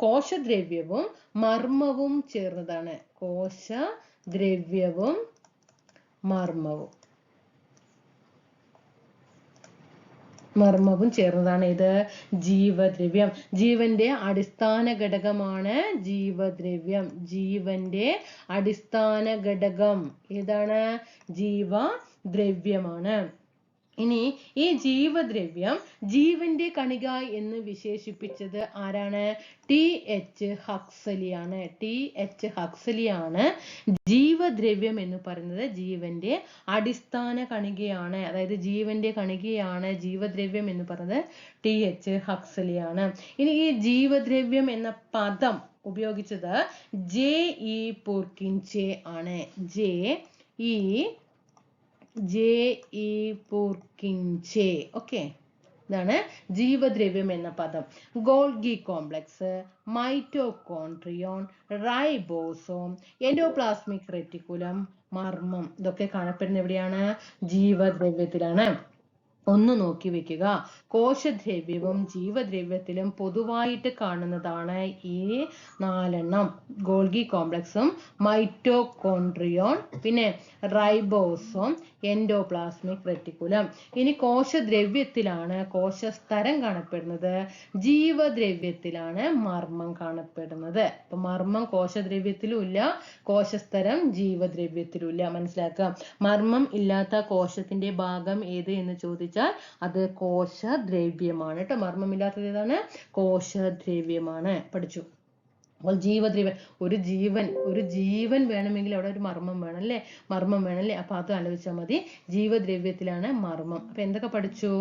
കോശദ്രവ്യവും മർമ്മവും ചേർന്നതാണ്. കോശദ്രവ്യവും മർമ്മവും ചേർന്നതാണ് ഇത് ജീവദ്രവ്യം. ജീവന്റെ അടിസ്ഥാന ഘടകമാണ് ജീവദ്രവ്യം. ജീവന്റെ അടിസ്ഥാന ഘടകം ഏതാണ്? ജീവദ്രവ്യമാണ്. ഇനി ഈ ജീവദ്രവ്യം ജീവന്റെ കണിക എന്ന് വിശേഷിപ്പിച്ചത് ആരാണ്? TH ഹക്സ്ലിയാണ്. TH ഹക്സ്ലിയാണ് ജീവദ്രവ്യം എന്ന് പറയുന്നത് ജീവന്റെ അടിസ്ഥാന കണികയാണ്, അതായത് ജീവന്റെ കണികയാണ് ജീവദ്രവ്യം എന്ന് പറയുന്നത് TH ഹക്സ്ലിയാണ്. ഇനി ഈ ജീവദ്രവ്യം എന്ന പദം ഉപയോഗിച്ചത് J.E. പോർക്കിൻചെ ആണ്. J.E. പോർക്കിൻചെ. ഓക്കെ, ഇതാണ് ജീവദ്രവ്യം എന്ന പദം. Golgi complex, mitochondrion, ribosome, endoplasmic reticulum, മർമ്മം ഇതൊക്കെ കാണപ്പെടുന്ന എവിടെയാണ്? ജീവദ്രവ്യത്തിലാണ്. ഒന്ന് നോക്കി വെക്കുക. കോശദ്രവ്യവും ജീവദ്രവ്യത്തിലും പൊതുവായിട്ട് കാണുന്നതാണ് ഈ 4 ഗോൾഗി കോംപ്ലക്സും മൈറ്റോകോൺട്രിയോൺ, പിന്നെ റൈബോസോം, എൻഡോപ്ലാസ്മിക് റെറ്റിക്കുലം. ഇനി കോശദ്രവ്യത്തിലാണ് കോശസ്തരം കാണപ്പെടുന്നത്, ജീവദ്രവ്യത്തിലാണ് മർമ്മം കാണപ്പെടുന്നത്. അപ്പൊ മർമ്മം കോശദ്രവ്യത്തിലും ഇല്ല, കോശസ്തരം ജീവദ്രവ്യത്തിലും ഇല്ല. മനസ്സിലാക്കുക. മർമ്മം ഇല്ലാത്ത കോശത്തിന്റെ ഭാഗം ഏത് എന്ന് ചോദിച്ചാൽ അത് കോശദ്രവ്യമാണ് കേട്ടോ. മർമ്മമില്ലാത്തത് ഏതാണ്? കോശദ്രവ്യമാണ്. പഠിച്ചു. അപ്പോൾ ജീവദ്രവ്യം, ഒരു ജീവൻ വേണമെങ്കിൽ അവിടെ ഒരു മർമ്മം വേണം അല്ലേ? മർമ്മം വേണം അല്ലേ? അപ്പൊ അത് ആലോചിച്ചാൽ മതി. ജീവദ്രവ്യത്തിലാണ് മർമ്മം. അപ്പൊ എന്തൊക്കെ പഠിച്ചു?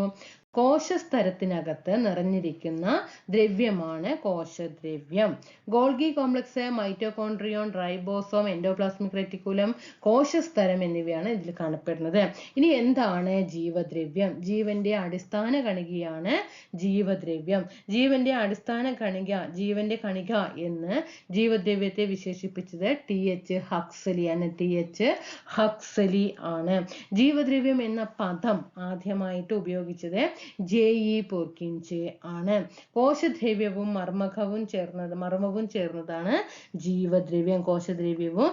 കോശസ്തരത്തിനകത്ത് നിറഞ്ഞിരിക്കുന്ന ദ്രവ്യമാണ് കോശദ്രവ്യം. Golgi complex, mitochondrion, ribosome, endoplasmic reticulum, കോശസ്തരം എന്നിവയാണ് ഇതിൽ കാണപ്പെടുന്നത്. ഇനി എന്താണ് ജീവദ്രവ്യം? ജീവന്റെ അടിസ്ഥാന കണികയാണ് ജീവദ്രവ്യം. ജീവന്റെ അടിസ്ഥാന കണിക, ജീവന്റെ കണിക എന്ന് ജീവദ്രവ്യത്തെ വിശേഷിപ്പിച്ചത് TH ഹക്സ്ലിയാണ്. TH ഹക്സ്ലി ആണ്. ജീവദ്രവ്യം എന്ന പദം ആദ്യമായിട്ട് ഉപയോഗിച്ചത് J.E. പോർക്കിൻചെ ആണ്. കോശദ്രവ്യവും മർമ്മവും ചേർന്നതാണ് ജീവദ്രവ്യം. കോശദ്രവ്യവും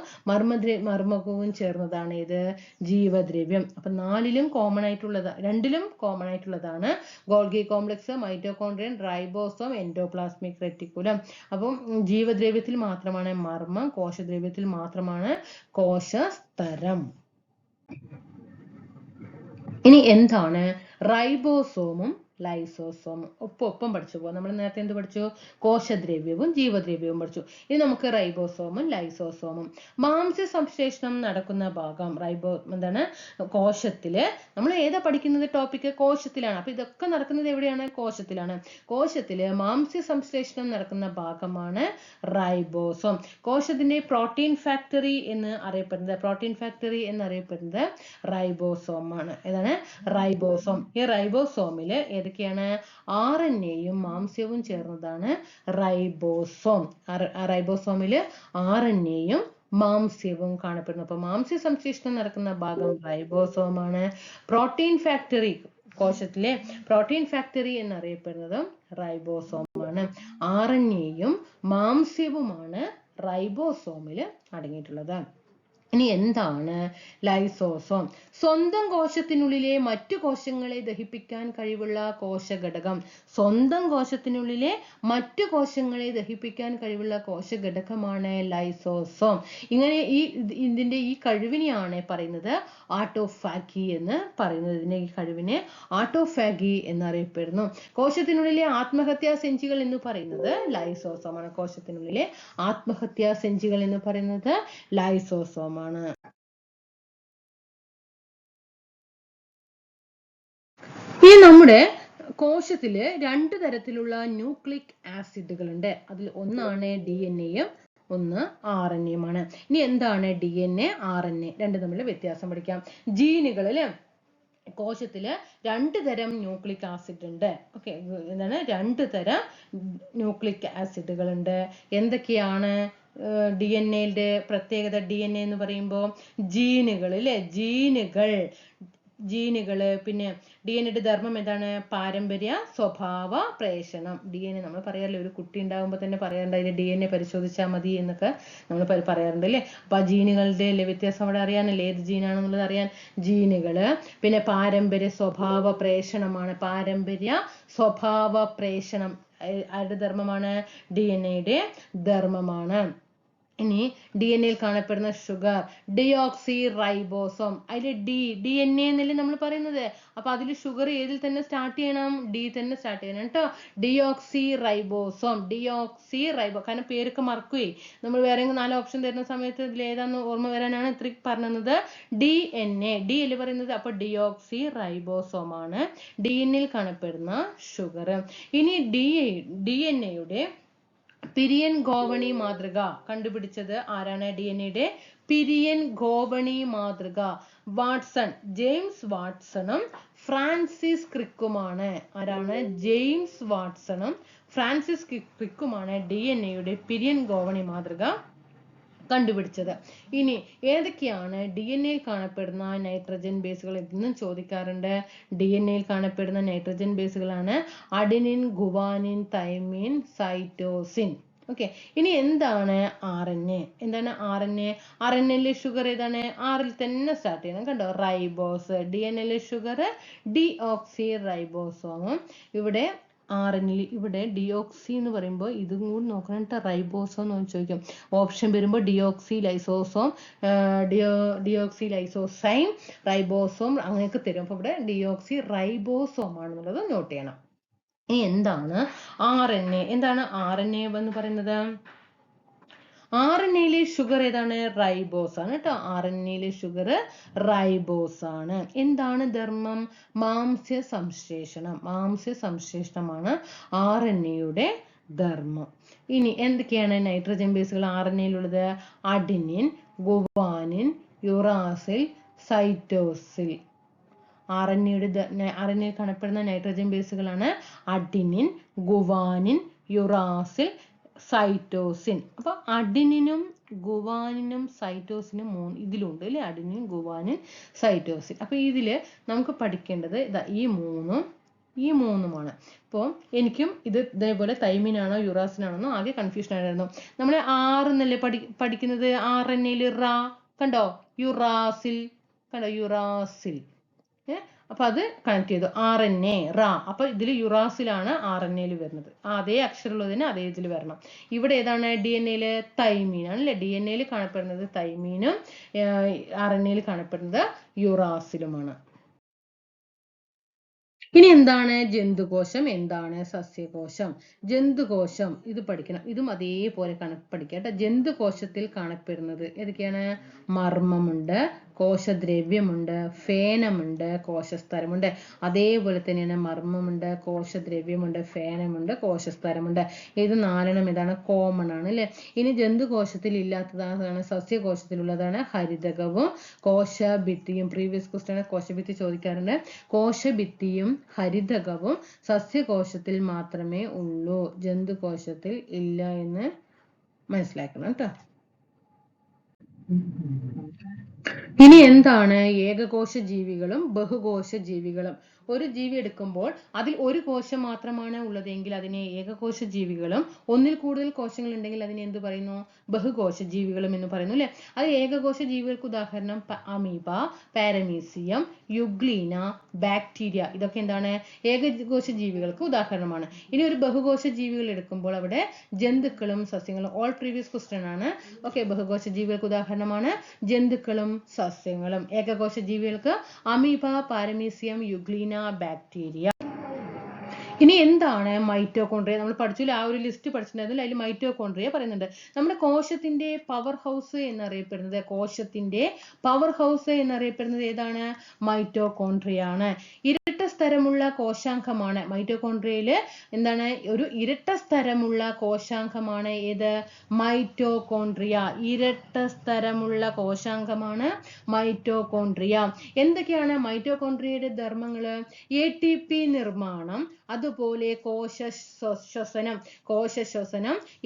മർമ്മവും ചേർന്നതാണ് ഇത് ജീവദ്രവ്യം. അപ്പൊ 4ലും കോമൺ ആയിട്ടുള്ളതാണ്, 2ലും കോമൺ ആയിട്ടുള്ളതാണ് Golgi complex, mitochondrion, ribosome, endoplasmic reticulum. അപ്പം ജീവദ്രവ്യത്തിൽ മാത്രമാണ് മർമ്മം, കോശദ്രവ്യത്തിൽ മാത്രമാണ് കോശസ്തരം. ഇനി എന്താണ് റൈബോസോമും ലൈസോസോമും? ഒപ്പം പഠിച്ചു പോകാം. നമ്മൾ നേരത്തെ എന്ത് പഠിച്ചു? കോശദ്രവ്യവും ജീവദ്രവ്യവും പഠിച്ചു. ഇനി നമുക്ക് റൈബോസോമും ലൈസോസോമും. മാംസ്യ സംശ്ലേഷണം നടക്കുന്ന ഭാഗം എന്താണ്? കോശത്തില്. നമ്മൾ ഏതാ പഠിക്കുന്നത്? ടോപ്പിക് കോശത്തിലാണ്. അപ്പൊ ഇതൊക്കെ നടക്കുന്നത് എവിടെയാണ്? കോശത്തിലാണ്. കോശത്തില് മാംസ്യ സംശ്ലേഷണം നടക്കുന്ന ഭാഗമാണ് റൈബോസോം. കോശത്തിന്റെ പ്രോട്ടീൻ ഫാക്ടറി എന്ന് അറിയപ്പെടുന്നത് റൈബോസോം ആണ്. ഏതാണ്? റൈബോസോം. ഈ റൈബോസോമില് ഏതൊക്കെയാണ്? RNAയും മാംസ്യവും ചേർന്നതാണ് റൈബോസോം. റൈബോസോമില് RNAയും മാംസ്യവും കാണപ്പെടുന്നു. അപ്പൊ മാംസ്യ സംശ്ലേഷണം നടക്കുന്ന ഭാഗം റൈബോസോമാണ്. പ്രോട്ടീൻ ഫാക്ടറി, കോശത്തിലെ പ്രോട്ടീൻ ഫാക്ടറി എന്നറിയപ്പെടുന്നതും റൈബോസോമാണ്. RNAയും മാംസ്യവുമാണ് റൈബോസോമില് അടങ്ങിയിട്ടുള്ളത്. ഇനി എന്താണ് ലൈസോസോം? സ്വന്തം കോശത്തിനുള്ളിലെ മറ്റു കോശങ്ങളെ ദഹിപ്പിക്കാൻ കഴിവുള്ള കോശഘടകം. സ്വന്തം കോശത്തിനുള്ളിലെ മറ്റു കോശങ്ങളെ ദഹിപ്പിക്കാൻ കഴിവുള്ള കോശഘടകമാണ് ലൈസോസോം. ഇങ്ങനെ ഇതിന്റെ ഈ കഴിവിനെയാണ് പറയുന്നത് ആട്ടോഫാഗി എന്ന് പറയുന്നത്. ഈ കഴിവിനെ ആട്ടോഫാഗി എന്നറിയപ്പെടുന്നു. കോശത്തിനുള്ളിലെ ആത്മഹത്യാ സഞ്ചികൾ എന്ന് പറയുന്നത് ലൈസോസോമാണ്. കോശത്തിനുള്ളിലെ ആത്മഹത്യാ സഞ്ചികൾ എന്ന് പറയുന്നത് ലൈസോസോം ആണ്. ഈ നമ്മുടെ കോശത്തില് 2 തരത്തിലുള്ള ന്യൂക്ലിക് ആസിഡുകളുണ്ട്. അതിൽ ഒന്നാണ് DNA-യും ഒന്ന് RNA-യുമാണ്. ഇനി എന്താണ് DNA, RNA? രണ്ടും തമ്മിലുള്ള വ്യത്യാസം പഠിക്കാം. ജീനുകളില് കോശത്തില് 2 തരം ന്യൂക്ലിക് ആസിഡ് ഉണ്ട്. ഓക്കെ, എന്താണ് 2 തരം ന്യൂക്ലിക് ആസിഡുകളുണ്ട്. എന്തൊക്കെയാണ് DNA-യുടെ പ്രത്യേകത? DNA എന്ന് പറയുമ്പോൾ ജീനുകൾ അല്ലെ, ജീനുകള്. പിന്നെ DNA-യുടെ ധർമ്മം എന്താണ്? പാരമ്പര്യ സ്വഭാവ പ്രേഷണം. DNA നമ്മൾ പറയാറില്ലേ, ഒരു കുട്ടി ഉണ്ടാകുമ്പോൾ തന്നെ പറയാറുണ്ട് അതിന്റെ DNA പരിശോധിച്ചാൽ മതി എന്നൊക്കെ നമ്മൾ പറയാറുണ്ട് അല്ലേ. അപ്പൊ ആ ജീനുകളുടെ വ്യത്യാസം അവിടെ അറിയാനല്ലേ, ഏത് ജീനാണെന്നുള്ളത് അറിയാൻ. ജീനുകള്. പിന്നെ പാരമ്പര്യ സ്വഭാവ പ്രേഷണമാണ്. പാരമ്പര്യ സ്വഭാവ പ്രേഷണം ആരുടെ ധർമ്മമാണ്? DNA-യുടെ ധർമ്മമാണ്. ഇനി DNA-യിൽ കാണപ്പെടുന്ന ഷുഗർ ഡിയോക്സി റൈബോസോം. അതിൽ DNA എന്നല്ലേ നമ്മൾ പറയുന്നത്. അപ്പൊ അതിൽ ഷുഗർ ഏതിൽ തന്നെ സ്റ്റാർട്ട് ചെയ്യണം? D തന്നെ സ്റ്റാർട്ട് ചെയ്യണം കേട്ടോ. Deoxy ribosome. കാരണം പേരൊക്കെ മറക്കുകയെ. നമ്മൾ വേറെ 4 ഓപ്ഷൻ തരുന്ന സമയത്ത് ഇതിൽ ഏതാന്ന് ഓർമ്മ വരാനാണ് ഇത്ര പറഞ്ഞത്. DNA. D അല്ലേ പറയുന്നത്. അപ്പൊ ഡിയോക്സി റൈബോസോം ആണ് DNA-യിൽ കാണപ്പെടുന്ന ഷുഗർ. ഇനി DNA-യുടെ പിരിയൻ ഗോവണി മാതൃക കണ്ടുപിടിച്ചത് ആരാണ്? DNA-യുടെ പിരിയൻ ഗോവണി മാതൃക ജെയിംസ് വാട്സണും ഫ്രാൻസിസ് ക്രിക്കുമാണ്. ആരാണ്? ജെയിംസ് വാട്സണും ഫ്രാൻസിസ് ക്രിക്കുമാണ് DNA-യുടെ പിരിയൻ ഗോവണി മാതൃക കണ്ടുപിടിച്ചത്. ഇനി ഏതൊക്കെയാണ് DNA-യിൽ കാണപ്പെടുന്ന നൈട്രജൻ ബേസുകൾ എന്നും ചോദിക്കാറുണ്ട്. DNA-യിൽ കാണപ്പെടുന്ന നൈട്രജൻ ബേസുകളാണ് adenine, guanine, thymine, cytosine. Okay, ഇനി എന്താണ് RNA? എന്താണ് RNA? RNA-യിലെ ഷുഗർ ഏതാണ്? R-ൽ തന്നെ സ്റ്റാർട്ട് ചെയ്യണം കണ്ടോ, റൈബോസ്. DNA-യിലെ ഷുഗർ ഡിയോക്സി റൈബോസോമും. ഇവിടെ RNA-യിൽ ഇവിടെ ഡിയോക്സി എന്ന് പറയുമ്പോൾ ഇതും കൂടി നോക്കണം കേട്ടോ. റൈബോസോം എന്ന് ചോദിക്കും. ഓപ്ഷൻ വരുമ്പോൾ deoxy lysosome, deoxy lysozyme, ribosome അങ്ങനെയൊക്കെ തരും. അപ്പൊ ഇവിടെ ഡിയോക്സി റൈബോസോം ആണെന്നുള്ളത് നോട്ട് ചെയ്യണം. ഇനി എന്താണ് RNA? എന്താണ് RNA എന്ന് പറയുന്നത്? RNA-യിലെ ഷുഗർ ഏതാണ്? റൈബോസ് ആണ് കേട്ടോ. RNA-യിലെ ഷുഗർ റൈബോസ് ആണ്. എന്താണ് ധർമ്മം? മാംസ്യ സംശ്ലേഷണമാണ് RNA-യുടെ ധർമ്മം. ഇനി എന്തൊക്കെയാണ് നൈട്രജൻ ബേസുകൾ RNA-യിലുള്ളത്? Adenine, guanine, uracil, cytosine. RNA-യിൽ കാണപ്പെടുന്ന നൈട്രജൻ ബേസുകളാണ് അഡിനിൻ, ഗുവാനിൻ, യുറാസിൽ, സൈറ്റോസിൻ. അപ്പൊ അഡിനിനും ഗുവാനിനും സൈറ്റോസിനും ഇതിലുണ്ട് അല്ലെ. Adenine, guanine, cytosine. അപ്പൊ ഇതില് നമുക്ക് പഠിക്കേണ്ടത് ഈ മൂന്നുമാണ്. അപ്പോൾ എനിക്കും ഇത് ഇതേപോലെ തൈമിനാണോ യുറാസിനാണോ ആകെ കൺഫ്യൂഷൻ ആയിരുന്നു. നമ്മൾ 6 എന്നല്ലേ പഠിക്കുന്നത്. RNA-യിൽ കണ്ടോ, യുറാസിൽ കണ്ടോ, യുറാസിൽ. അപ്പൊ അത് കണക്ട് ചെയ്തു. RNA അപ്പൊ ഇതിൽ യുറാസിലാണ് RNA-യിൽ വരുന്നത്. അതേ അക്ഷരമുള്ളതിന് അതേ ഇതിൽ വരണം. ഇവിടെ ഏതാണ്? DNA-യിൽ തൈമീൻ ആണല്ലേ. DNA-യിൽ കാണപ്പെടുന്നത് തൈമീനും RNA-യിൽ കാണപ്പെടുന്നത് യുറാസിലുമാണ്. ഇനി എന്താണ് ജന്തുകോശം, എന്താണ് സസ്യകോശം? ജന്തുകോശം ഇത് പഠിക്കണം. ഇതും അതേപോലെ പഠിക്കാം. ജന്തുകോശത്തിൽ കാണപ്പെടുന്നത് ഏതൊക്കെയാണ്? മർമ്മമുണ്ട്, കോശദ്രവ്യമുണ്ട്, ഫേനമുണ്ട്, കോശസ്തരമുണ്ട്. അതേപോലെ തന്നെയാണ് മർമ്മമുണ്ട്, കോശദ്രവ്യമുണ്ട്, ഫേനമുണ്ട്, കോശസ്തരമുണ്ട്. ഇത് 4 ഇതാണ് കോമൺ ആണ് അല്ലെ. ഇനി ജന്തുകോശത്തിൽ ഇല്ലാത്തതാണ് സസ്യകോശത്തിലുള്ളതാണ് ഹരിതകവും കോശഭിത്തിയും. പ്രീവിയസ് ക്വസ്റ്റ്യൻ കോശഭിത്തി ചോദിക്കാറുണ്ട്. കോശഭിത്തിയും ഹരിതകവും സസ്യകോശത്തിൽ മാത്രമേ ഉള്ളൂ, ജന്തുകോശത്തിൽ ഇല്ല എന്ന് മനസ്സിലാക്കണം കേട്ടോ. ഇനി എന്താണ് ഏകകോശ ജീവികളും ബഹുകോശ ജീവികളും? ഒരു ജീവി എടുക്കുമ്പോൾ അതിൽ ഒരു കോശം മാത്രമാണ് ഉള്ളതെങ്കിൽ അതിനെ ഏകകോശ ജീവികളും, ഒന്നിൽ കൂടുതൽ കോശങ്ങൾ ഉണ്ടെങ്കിൽ അതിനെ എന്ത് പറയുന്നു? ബഹുകോശ ജീവികളും എന്ന് പറയുന്നു അല്ലെ. അത് ഏകകോശ ജീവികൾക്ക് ഉദാഹരണം അമീബ, പാരമീസിയം, യുഗ്ലീന, ബാക്ടീരിയ, ഇതൊക്കെ എന്താണ്? ഏകകോശ ജീവികൾക്ക് ഉദാഹരണമാണ്. ഇനി ഒരു ബഹുകോശ ജീവികൾ എടുക്കുമ്പോൾ അവിടെ ജന്തുക്കളും സസ്യങ്ങളും, ഓൾ പ്രീവിയസ് ക്വസ്റ്റ്യൻ ആണ്. ഓക്കെ, ബഹുകോശ ജീവികൾക്ക് ഉദാഹരണമാണ് ജന്തുക്കളും സസ്യങ്ങളും. ഏകകോശ ജീവികൾക്ക് അമീബ, പാരമീസിയം, യുഗ്ലീന, ബാക്ടീരിയ. ഇനി എന്താണ് മൈറ്റോകോൺട്രിയ? നമ്മൾ പഠിച്ചില്ല, ആ ഒരു ലിസ്റ്റ് പഠിച്ചിട്ടുണ്ടായിരുന്നു. അതിൽ മൈറ്റോകോൺട്രിയ പറയുന്നുണ്ട്. നമ്മുടെ കോശത്തിന്റെ പവർ ഹൗസ് എന്നറിയപ്പെടുന്നത്, കോശത്തിന്റെ പവർ ഹൗസ് എന്നറിയപ്പെടുന്നത് ഏതാണ്? മൈറ്റോകോൺട്രിയ ആണ്. ഇരട്ട സ്തരമുള്ള കോശാംഗമാണ് മൈറ്റോകോൺട്രിയയില്. എന്താണ്? ഒരു ഇരട്ട സ്തരമുള്ള കോശാംഗമാണ് ഏത്? മൈറ്റോകോൺട്രിയ. ഇരട്ട സ്തരമുള്ള കോശാംഗമാണ് മൈറ്റോകോൺട്രിയ. എന്തൊക്കെയാണ് മൈറ്റോകോൺട്രിയയുടെ ധർമ്മങ്ങള്? ATP നിർമ്മാണം, അതുപോലെ കോശശ്വസനം,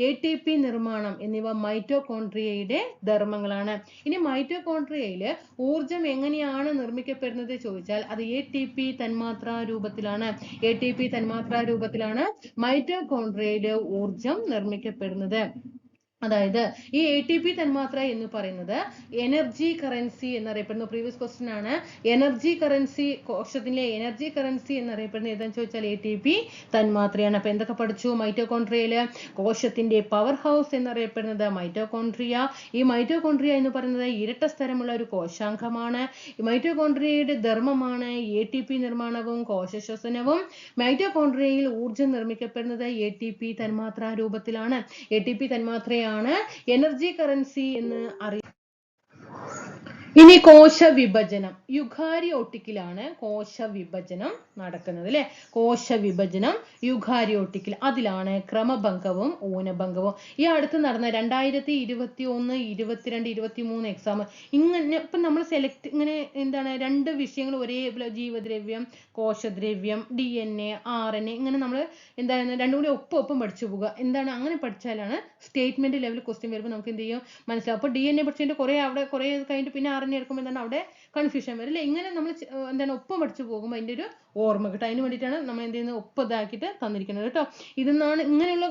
ATP നിർമ്മാണം എന്നിവ മൈറ്റോകോൺട്രിയയുടെ ധർമ്മങ്ങളാണ്. ഇനി മൈറ്റോകോൺട്രിയയില് ഊർജം എങ്ങനെയാണ് നിർമ്മിക്കപ്പെടുന്നത് ചോദിച്ചാൽ അത് ATP തന്മാത്രാ രൂപത്തിലാണ്. ATP തന്മാത്രാ രൂപത്തിലാണ് മൈറ്റോകോൺട്രിയയില് ഊർജം നിർമ്മിക്കപ്പെടുന്നത്. അതായത് ഈ ATP തന്മാത്ര എന്ന് പറയുന്നത് എനർജി കറൻസി എന്നറിയപ്പെടുന്നു. പ്രീവിയസ് ക്വസ്റ്റ്യൻ ആണ്. എനർജി കറൻസി, കോശത്തിലെ എനർജി കറൻസി എന്നറിയപ്പെടുന്നത് ഏതാണെന്ന് ചോദിച്ചാൽ ATP തന്മാത്രയാണ്. അപ്പൊ എന്തൊക്കെ പഠിച്ചു മൈറ്റോകോൺട്രിയയില്? കോശത്തിന്റെ പവർ ഹൗസ് എന്നറിയപ്പെടുന്നത് മൈറ്റോകോൺട്രിയ. ഈ മൈറ്റോകോൺട്രിയ എന്ന് പറയുന്നത് ഇരട്ട സ്തരമുള്ള ഒരു കോശാംഗമാണ്. മൈറ്റോകോൺട്രിയയുടെ ധർമ്മമാണ് ATP നിർമ്മാണവും കോശശ്വസനവും. മൈറ്റോകോൺട്രിയയിൽ ഊർജ്ജം നിർമ്മിക്കപ്പെടുന്നത് ATP തന്മാത്രാ രൂപത്തിലാണ്. ATP തന്മാത്രയാണ് എനർജി കറൻസി എന്ന് അറിയുന്നത്. ഇനി കോശവിഭജനം. യുകാരിയോട്ടിക്കിലാണ് കോശവിഭജനം നടക്കുന്നത് അല്ലെ. കോശവിഭജനം യുകാരിയോട്ടിക്കിൽ. അതിലാണ് ക്രമഭംഗവും ഊനഭംഗവും. ഈ അടുത്ത് നടന്ന 2021, 22, 23 എക്സാം ഇങ്ങനെ ഇപ്പൊ നമ്മൾ സെലക്ട് ഇങ്ങനെ എന്താണ് രണ്ട് വിഷയങ്ങൾ ഒരേ ജീവദ്രവ്യം, കോശദ്രവ്യം, DNA, RNA ഇങ്ങനെ നമ്മൾ എന്താണ് രണ്ടും കൂടി ഒപ്പം പഠിച്ചു പോകുക. എന്താണ് അങ്ങനെ പഠിച്ചാലാണ് സ്റ്റേറ്റ്മെന്റ് ലെവൽ ക്വസ്റ്റ്യൻ വരുമ്പോൾ നമുക്ക് എന്ത് ചെയ്യും മനസ്സിലാവും. അപ്പൊ DNA പഠിച്ചതിന്റെ കുറെ കഴിഞ്ഞിട്ട് പിന്നെ RNA എടുക്കുമ്പോൾ എന്താണ് അവിടെ കൺഫ്യൂഷൻ വരും അല്ലെ. ഇങ്ങനെ നമ്മൾ എന്താണ് ഒപ്പം പഠിച്ചു പോകുമ്പോൾ അതിന്റെ ഒരു ഓർമ്മ കിട്ടും. അതിന് വേണ്ടിയിട്ടാണ് നമ്മൾ എന്ത് ചെയ്യുന്നത് ഒപ്പം ഇതാക്കിയിട്ട് തന്നിരിക്കുന്നത് കേട്ടോ. ഇതെന്നാണ് ഇങ്ങനെയുള്ള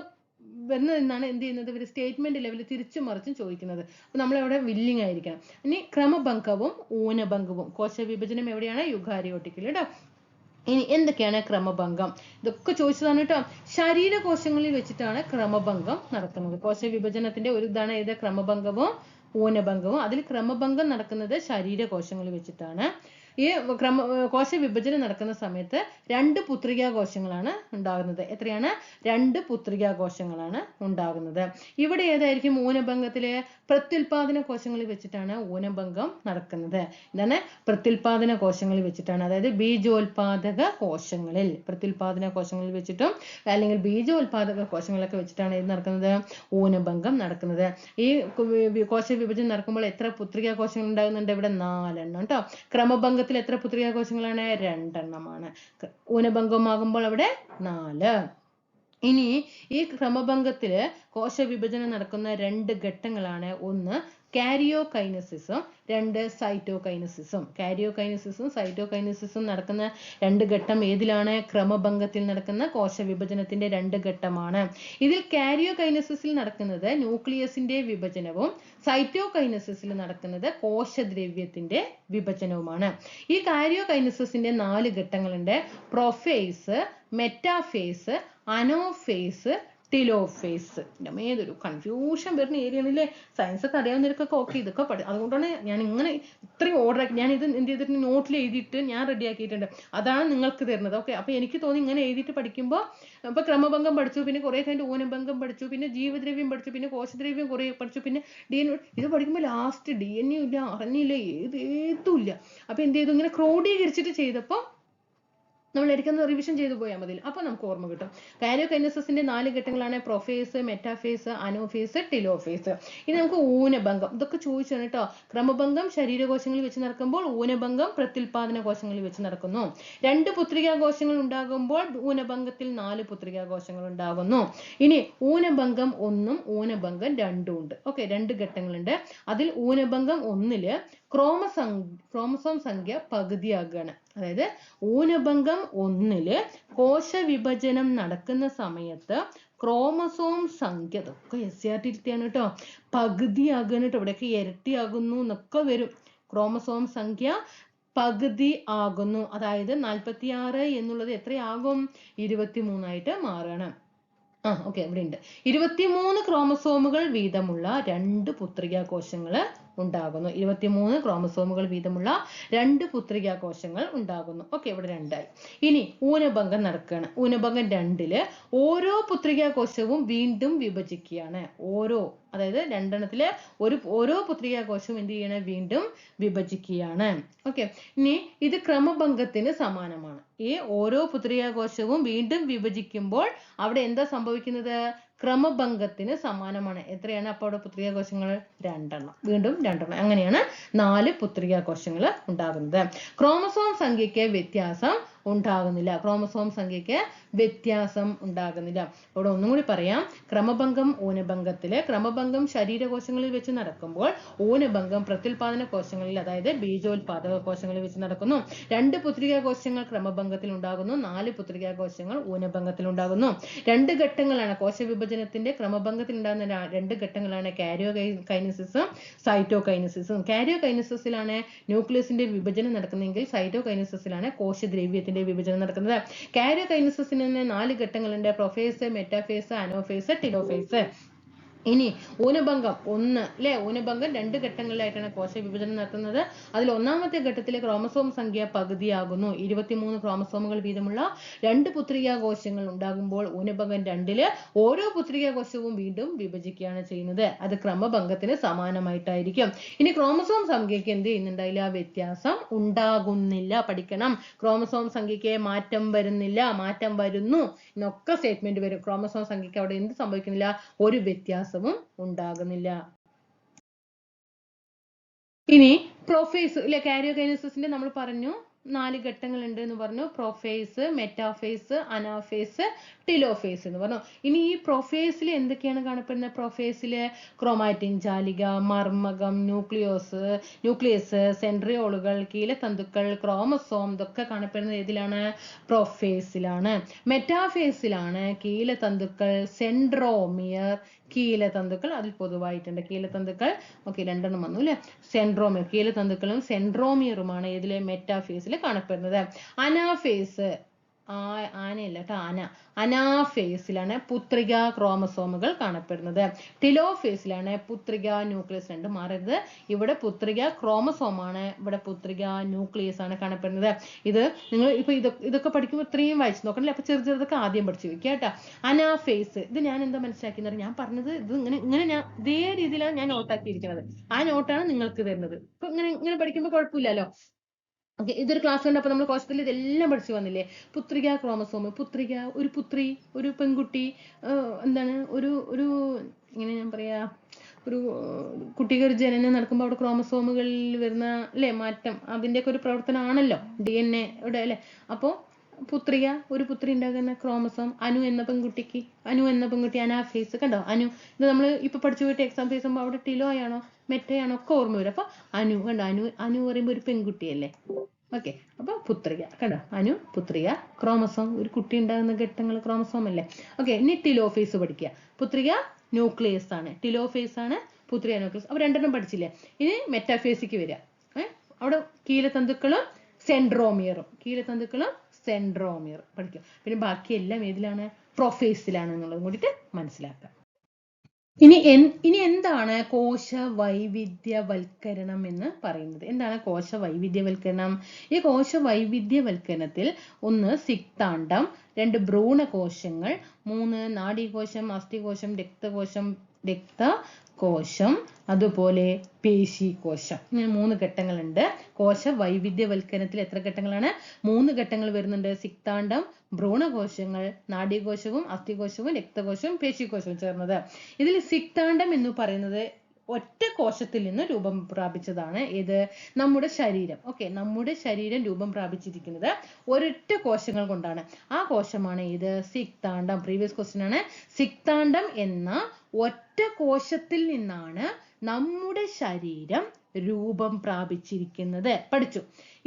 വരുന്നത് എന്നാണ് എന്ത് ചെയ്യുന്നത് ഇവർ സ്റ്റേറ്റ്മെന്റ് ലെവലിൽ തിരിച്ചും മറിച്ചും ചോദിക്കുന്നത്. അപ്പൊ നമ്മളവിടെ വില്ലിങ് ആയിരിക്കണം. ഇനി ക്രമഭംഗവും ഊനഭംഗവും. കോശവിഭജനം എവിടെയാണ്? യുകാരിയോട്ടിക്കിൽ കേട്ടോ. ഇനി എന്തൊക്കെയാണ് ക്രമഭംഗം? ഇതൊക്കെ ചോദിച്ചതാണ് കേട്ടോ. ശരീരകോശങ്ങളിൽ വെച്ചിട്ടാണ് ക്രമഭംഗം നടക്കുന്നത്. കോശവിഭജനത്തിന്റെ ഒരു ഇതാണ് ഏത്? ക്രമഭംഗവും ഊനഭംഗവും. അതിൽ ക്രമഭംഗം നടക്കുന്നത് ശരീരകോശങ്ങളിൽ വെച്ചിട്ടാണ്. ഈ കോശവിഭജനം നടക്കുന്ന സമയത്ത് 2 പുത്രികാ കോശങ്ങളാണ് ഉണ്ടാകുന്നത്. എത്രയാണ്? 2 പുത്രികാ കോശങ്ങളാണ് ഉണ്ടാകുന്നത്. ഇവിടെ ഏതായിരിക്കും ഊനഭംഗത്തില്? പ്രത്യുൽപാദന കോശങ്ങളിൽ വെച്ചിട്ടാണ് ഊനഭംഗം നടക്കുന്നത്. എന്താണ്? പ്രത്യുൽപാദന കോശങ്ങളിൽ വെച്ചിട്ടാണ്. അതായത് ബീജോൽപാദക കോശങ്ങളിൽ, പ്രത്യുൽപാദന കോശങ്ങളിൽ വെച്ചിട്ടും അല്ലെങ്കിൽ ബീജോൽപാദക കോശങ്ങളൊക്കെ വെച്ചിട്ടാണ് ഇത് നടക്കുന്നത്? ഊനഭംഗം നടക്കുന്നത്. ഈ കോശവിഭജനം നടക്കുമ്പോൾ എത്ര പുത്രികാ കോശങ്ങൾ ഉണ്ടാകുന്നുണ്ട്? ഇവിടെ 4 എണ്ണം കേട്ടോ. ക്രമഭംഗത്തിൽ എത്ര പുത്രികാ കോശങ്ങളാണ്? 2 എണ്ണമാണ്. ഊനഭംഗമാകുമ്പോൾ അവിടെ 4. ഇനി ഈ ക്രമഭംഗത്തില് കോശവിഭജനം നടക്കുന്ന 2 ഘട്ടങ്ങളാണ്. ഒന്ന് കാരിയോകൈനസിസും 2 സൈറ്റോകൈനസിസും. കാരിയോകൈനസിസും സൈറ്റോകൈനസിസും നടക്കുന്ന 2 ഘട്ടം ഏതിലാണ്? ക്രമഭംഗത്തിൽ നടക്കുന്ന കോശവിഭജനത്തിന്റെ 2 ഘട്ടമാണ്. ഇതിൽ കാരിയോകൈനസിസിൽ നടക്കുന്നത് ന്യൂക്ലിയസിന്റെ വിഭജനവും സൈറ്റോകൈനസിസിൽ നടക്കുന്നത് കോശദ്രവ്യത്തിന്റെ വിഭജനവുമാണ്. ഈ കാരിയോകൈനസിസിന്റെ 4 ഘട്ടങ്ങളുണ്ട്. Prophase, metaphase, anaphase, telophase. ഏതൊരു കൺഫ്യൂഷൻ വരുന്ന ഏരിയ ആണല്ലേ. സയൻസ് ഒക്കെ അറിയാവുന്നവർക്കൊക്കെ ഓക്കെ ഇതൊക്കെ അതുകൊണ്ടാണ് ഞാൻ ഇങ്ങനെ ഇത്രയും ഓർഡർ ആക്കി ഞാൻ ഇത് എന്ത് ചെയ്തിട്ട് നോട്ടിൽ എഴുതിയിട്ട് ഞാൻ റെഡി ആക്കിയിട്ടുണ്ട്. അതാണ് നിങ്ങൾക്ക് തരുന്നത്. ഓക്കെ, അപ്പൊ എനിക്ക് തോന്നി ഇങ്ങനെ എഴുതിയിട്ട് പഠിക്കുമ്പോൾ ഇപ്പൊ ക്രമഭംഗം പഠിച്ചു, പിന്നെ കുറെ കഴിഞ്ഞിട്ട് ഊനഭംഗം പഠിച്ചു, പിന്നെ ജീവദ്രവ്യം പഠിച്ചു, പിന്നെ കോശദ്രവ്യം കുറെ പഠിച്ചു, പിന്നെ DNA. ഇത് പഠിക്കുമ്പോൾ ലാസ്റ്റ് DNA ഇല്ല, RNA ഇല്ല, ഏതും ഇല്ല. അപ്പൊ എന്ത് ചെയ്തു? ഇങ്ങനെ ക്രോഡീകരിച്ചിട്ട് ചെയ്തപ്പോൾ നമ്മൾ ഇടയ്ക്കൊന്ന് റിവിഷൻ ചെയ്തു പോയാൽ മതി. അപ്പൊ നമുക്ക് ഓർമ്മ കിട്ടും. കാരിയോകൈനസിന്റെ 4 ഘട്ടങ്ങളാണ്. Prophase, metaphase, anaphase, telophase. ഇനി നമുക്ക് ഊനഭംഗം. ഇതൊക്കെ ചോദിച്ചാണ് കേട്ടോ. ക്രമഭംഗം ശരീരകോശങ്ങളിൽ വെച്ച് നടക്കുമ്പോൾ, ഊനഭംഗം പ്രത്യുൽപാദന കോശങ്ങളിൽ വെച്ച് നടക്കുന്നു. 2 പുത്രികാ കോശങ്ങൾ ഉണ്ടാകുമ്പോൾ ഊനഭംഗത്തിൽ 4 പുത്രികാ കോശങ്ങൾ ഉണ്ടാകുന്നു. ഇനി ഊനഭംഗം 1ഉം ഊനഭംഗം 2ഉം ഉണ്ട്. ഓക്കെ, 2 ഘട്ടങ്ങളുണ്ട്. അതിൽ ഊനഭംഗം 1ല് ക്രോമസോം സംഖ്യ പകുതിയാകുകയാണ്. അതായത് ഊനഭംഗം 1 കോശ വിഭജനം നടക്കുന്ന സമയത്ത് ക്രോമസോം സംഖ്യ, ഇതൊക്കെ SCERT കേട്ടോ, പകുതിയാകുകയാണ് കേട്ടോ. ഇവിടെയൊക്കെ ഇരട്ടിയാകുന്നു എന്നൊക്കെ വരും. ക്രോമസോം സംഖ്യ പകുതി ആകുന്നു. അതായത് 46 എന്നുള്ളത് എത്രയാകും? 23 മാറുകയാണ്. ഓക്കെ, ഇവിടെ ഉണ്ട്. 23 ക്രോമസോമുകൾ വീതമുള്ള 2 പുത്രികാ കോശങ്ങൾ ഉണ്ടാകുന്നു. 23 ക്രോമസോമുകൾ വീതമുള്ള 2 പുത്രികാ കോശങ്ങൾ ഉണ്ടാകുന്നു. ഓക്കെ, ഇവിടെ 2 ആയി. ഇനി ഊനഭംഗം നടക്കുകയാണ്. ഊനഭംഗം 2 ഓരോ പുത്രികാ കോശവും വീണ്ടും വിഭജിക്കുകയാണ്. അതായത് 2 ഓരോ പുത്രികാ കോശവും എന്ത് ചെയ്യണം? വീണ്ടും വിഭജിക്കുകയാണ്. ഓക്കെ, ഇനി ഇത് ക്രമഭംഗത്തിന് സമാനമാണ്. ഈ ഓരോ പുത്രികാ കോശവും വീണ്ടും വിഭജിക്കുമ്പോൾ അവിടെ എന്താ സംഭവിക്കുന്നത്? ക്രമഭംഗത്തിന് സമാനമാണ്. എത്രയാണ് അപ്പോൾ അവിടെ പുത്രികാ കോശങ്ങൾ? 2 വീണ്ടും 2. അങ്ങനെയാണ് 4 പുത്രികാ കോശങ്ങൾ ഉണ്ടാകുന്നത്. ക്രോമസോം സംഖ്യയ്ക്ക് വ്യത്യാസം ഉണ്ടാകുന്നില്ല. ഇവിടെ ഒന്നും കൂടി പറയാം. ക്രമഭംഗം ഊനഭംഗത്തില്, ക്രമഭംഗം ശരീരകോശങ്ങളിൽ വെച്ച് നടക്കുമ്പോൾ ഊനഭംഗം പ്രത്യുൽപാദന കോശങ്ങളിൽ, അതായത് ബീജോത്പാദക കോശങ്ങളിൽ വെച്ച് നടക്കുന്നു. 2 പുത്രികാ കോശങ്ങൾ ക്രമഭംഗത്തിൽ ഉണ്ടാകുന്നു, 4 പുത്രികാ കോശങ്ങൾ ഊനഭംഗത്തിൽ ഉണ്ടാകുന്നു. 2 ഘട്ടങ്ങളാണ് കോശവിഭജനത്തിന്റെ. ക്രമഭംഗത്തിൽ ഉണ്ടാകുന്ന 2 ഘട്ടങ്ങളാണ് കാരിയോകൈനസിസും സൈറ്റോകൈനസിസും. കാരിയോകൈനസിസിലാണ് ന്യൂക്ലിയസിന്റെ വിഭജനം നടക്കുന്നതെങ്കിൽ സൈറ്റോകൈനസിസിലാണ് കോശദ്രവ്യത്തിന്റെ വിഭജനം നടക്കുന്നത്. കാരിയോകൈനസിസിന് 4 ഘട്ടങ്ങളുണ്ട്: പ്രൊഫേസ്, മെറ്റാഫേസ്, അനോഫേസ്, ടിലോഫേസ്. ഇനി ഊനഭംഗം 1 അല്ലെ, ഊനഭംഗം 2 ഘട്ടങ്ങളിലായിട്ടാണ് കോശ വിഭജനം നടത്തുന്നത്. അതിൽ ഒന്നാമത്തെ ഘട്ടത്തിലെ ക്രോമസോം സംഖ്യ പകുതിയാകുന്നു. 23 ക്രോമസോമുകൾ വീതമുള്ള 2 പുത്രികാ കോശങ്ങൾ ഉണ്ടാകുമ്പോൾ ഊനഭംഗം 2 ഓരോ പുത്രികാ കോശവും വീണ്ടും വിഭജിക്കുകയാണ് ചെയ്യുന്നത്. അത് ക്രമഭംഗത്തിന് സമാനമായിട്ടായിരിക്കും. ഇനി ക്രോമസോം സംഖ്യയ്ക്ക് എന്ത് ചെയ്യുന്നുണ്ടായില്ല? വ്യത്യാസം ഉണ്ടാകുന്നില്ല. പഠിക്കണം, ക്രോമസോം സംഖ്യയ്ക്ക് മാറ്റം വരുന്നില്ല, മാറ്റം വരുന്നു എന്നൊക്കെ സ്റ്റേറ്റ്മെന്റ് വരും. ക്രോമസോം സംഖ്യയ്ക്ക് അവിടെ എന്ത് സംഭവിക്കുന്നില്ല? ഒരു വ്യത്യാസം ഉണ്ടാകുന്നില്ല. ഇനി പ്രൊഫേസ് അല്ലെ, കാരിയോകൈനസിന്റെ നമ്മൾ പറഞ്ഞു 4 ഘട്ടങ്ങൾ ഉണ്ട് എന്ന് പറഞ്ഞു. പ്രൊഫേസ്, മെറ്റാഫേസ്, അനാഫേസ്, ടിലോഫേസ് എന്ന് പറഞ്ഞു. ഇനി ഈ പ്രൊഫേസിൽ എന്തൊക്കെയാണ് കാണപ്പെടുന്നത്? പ്രൊഫേസില് ക്രോമാറ്റിൻ ജാലിക, മർമ്മകം, ന്യൂക്ലിയസ്, സെൻട്രിയോളുകൾ, കീലതന്തുക്കൾ, ക്രോമസോം ഇതൊക്കെ കാണപ്പെടുന്നത് ഏതിലാണ്? പ്രൊഫേസിലാണ്. മെറ്റാഫേസിലാണ് കീലതന്തുക്കൾ, സെൻട്രോമിയർ, കീലതന്തുക്കൾ അതിൽ പൊതുവായിട്ടുണ്ട്. കീലതന്തുക്കൾ ഓക്കെ, 2 വന്നു അല്ലെ. സെൻട്രോമിയർ, കീലതന്തുക്കളും സെൻട്രോമിയറുമാണ് ഇതിലെ മെറ്റാഫേസിൽ കാണപ്പെടുന്നത്. അനാഫേസ്, ആനയല്ല കേട്ടോ, അനാഫേസിലാണ് പുത്രികാ ക്രോമസോമുകൾ കാണപ്പെടുന്നത്. ടിലോഫേസിലാണ് പുത്രികാ ന്യൂക്ലിയസ്. 2 മാറരുത്. ഇവിടെ പുത്രികാ ക്രോമസോമാണ്, ഇവിടെ പുത്രികാ ന്യൂക്ലിയസ് ആണ് കാണപ്പെടുന്നത്. ഇത് നിങ്ങൾ ഇപ്പൊ ഇതൊക്കെ പഠിക്കുമ്പോൾ ഇത്രയും വായിച്ചു നോക്കണല്ലേ. അപ്പൊ ചെറുതൊക്കെ ആദ്യം പഠിച്ചു വെക്കുക കേട്ടോ. അനാഫേസ്, ഇത് ഞാൻ എന്താ മനസ്സിലാക്കിയെന്ന് ഞാൻ പറഞ്ഞത് ഇത് ഇങ്ങനെ ഞാൻ ഇതേ രീതിയിലാണ് ഞാൻ നോട്ടാക്കിയിരിക്കുന്നത്. ആ നോട്ടാണ് നിങ്ങൾക്ക് തരുന്നത്. ഇപ്പൊ ഇങ്ങനെ പഠിക്കുമ്പോൾ കുഴപ്പമില്ലല്ലോ. ഓക്കെ, ഇതൊരു ക്ലാസ് ഉണ്ട്. അപ്പൊ നമ്മൾ കോശത്തിൽ ഇതെല്ലാം പഠിച്ചു വന്നില്ലേ? പുത്രികാ ക്രോമസോം, ഒരു പുത്രി, ഒരു പെൺകുട്ടി, എന്താണ് ഒരു ഇങ്ങനെ ഞാൻ പറയാ, ഒരു കുട്ടിക്ക് ഒരു ജനനം നടക്കുമ്പോൾ അവിടെ ക്രോമസോമുകളിൽ വരുന്ന അല്ലെ മാറ്റം, അതിന്റെയൊക്കെ ഒരു പ്രവർത്തനമാണല്ലോ DNA യുടെ അല്ലെ. അപ്പോ ഒരു പുത്രി ഉണ്ടാകുന്ന ക്രോമസോം. അനു എന്ന പെൺകുട്ടി അനാഫേസ്. കണ്ടോ? അനു, ഇത് നമ്മൾ ഇപ്പൊ പഠിച്ചു പോയിട്ട് എക്സാം ഫേസ് ആകുമ്പോൾ അവിടെ ടിലോയാണോ മെറ്റയാണോ ഒക്കെ ഓർമ്മ വരും. അപ്പൊ അനു കണ്ടോ, അനു പറയുമ്പോ ഒരു പെൺകുട്ടിയല്ലേ. ഓക്കെ, അപ്പൊ പുത്രിക കണ്ടോ, അനു പുത്രിക. ക്രോമസോം, ഒരു കുട്ടി ഉണ്ടാകുന്ന ഘട്ടങ്ങൾ ക്രോമസോം അല്ലേ. ഓക്കെ, ഇനി ടിലോഫേസ് പഠിക്കുക. പുത്രിക ന്യൂക്ലിയസ് ആണ്, ടിലോഫേസ് ആണ് പുത്രിക ന്യൂക്ലിയസ്. അപ്പൊ 2 പഠിച്ചില്ലേ. ഇനി മെറ്റാഫേസിക്ക് വരിക. അവിടെ കീലതന്തുക്കളും സെൻട്രോമിയറും പഠിക്കുക. പിന്നെ ബാക്കിയെല്ലാം ഏതിലാണ്? പ്രൊഫേസിലാണ് എന്നുള്ളത് കൂടിയിട്ട് മനസ്സിലാക്കുക. ഇനി എന്താണ് കോശവൈവിധ്യവൽക്കരണം എന്ന് പറയുന്നത്? എന്താണ് കോശവൈവിധ്യവൽക്കരണം? ഈ കോശവൈവിധ്യവൽക്കരണത്തിൽ 1 സിക്താണ്ഡം, 2 ഭ്രൂണകോശങ്ങൾ, 3 നാഡീകോശം, അസ്ഥികോശം, രക്തകോശം, അതുപോലെ പേശികോശം. ഇങ്ങനെ 3 ഘട്ടങ്ങളുണ്ട്. കോശവൈവിധ്യവൽക്കരണത്തിൽ എത്ര ഘട്ടങ്ങളാണ്? 3 ഘട്ടങ്ങൾ വരുന്നുണ്ട്. സിക്താണ്ഡം, ഭ്രൂണകോശങ്ങൾ, നാഡീകോശവും, അസ്ഥികോശവും, രക്തകോശവും, പേശികോശവും ചേർന്നത്. ഇതിൽ സിക്താണ്ഡം എന്ന് പറയുന്നത് ഒറ്റ കോശത്തിൽ നിന്ന് രൂപം പ്രാപിച്ചതാണ്. ഇത് നമ്മുടെ ശരീരം. ഓക്കെ, നമ്മുടെ ശരീരം രൂപം പ്രാപിച്ചിരിക്കുന്നത് ഒരൊറ്റ കോശങ്ങൾ കൊണ്ടാണ്. ആ കോശമാണ് ഇത് സിക്താണ്ഡം. പ്രീവിയസ് ക്വസ്റ്റ്യൻ ആണ്. സിക്താണ്ഡം എന്ന ഒറ്റ കോശത്തിൽ നിന്നാണ് നമ്മുടെ ശരീരം രൂപം പ്രാപിച്ചിരിക്കുന്നത്. പഠിച്ചു.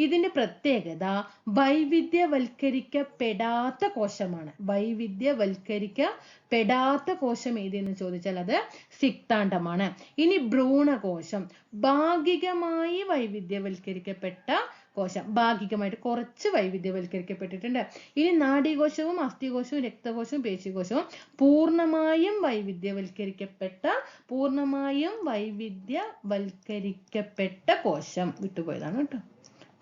ഇതിന്റെ പ്രത്യേകത വൈവിധ്യവൽക്കരിക്കപ്പെടാത്ത കോശമാണ്. വൈവിധ്യവൽക്കരിക്കപ്പെടാത്ത കോശം ഏതെന്ന് ചോദിച്ചാൽ അത് സിക്താണ്ഡമാണ്. ഇനി ഭ്രൂണകോശം ഭാഗികമായി വൈവിധ്യവൽക്കരിക്കപ്പെട്ട കോശം. ഭാഗികമായിട്ട് കുറച്ച് വൈവിധ്യവൽക്കരിക്കപ്പെട്ടിട്ടുണ്ട്. ഇനി നാഡീകോശവും അസ്ഥികോശവും രക്തകോശവും പേശികോശവും പൂർണ്ണമായും വൈവിധ്യവൽക്കരിക്കപ്പെട്ട കോശം. വിട്ടുപോയതാണ് കേട്ടോ.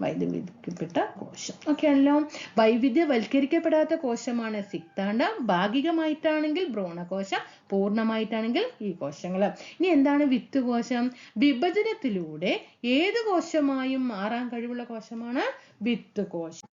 വൈവിധ്യവൽക്കരിക്കപ്പെട്ട കോശം. ഓക്കെ ആണല്ലോ. വൈവിധ്യവൽക്കരിക്കപ്പെടാത്ത കോശമാണ് സിക്താണ്ഡം. ഭാഗികമായിട്ടാണെങ്കിൽ ഭ്രൂണകോശം, പൂർണ്ണമായിട്ടാണെങ്കിൽ ഈ കോശങ്ങൾ. ഇനി എന്താണ് വിത്തുകോശം? വിഭജനത്തിലൂടെ ഏത് കോശമായും മാറാൻ കഴിവുള്ള കോശമാണ് വിത്തുകോശം.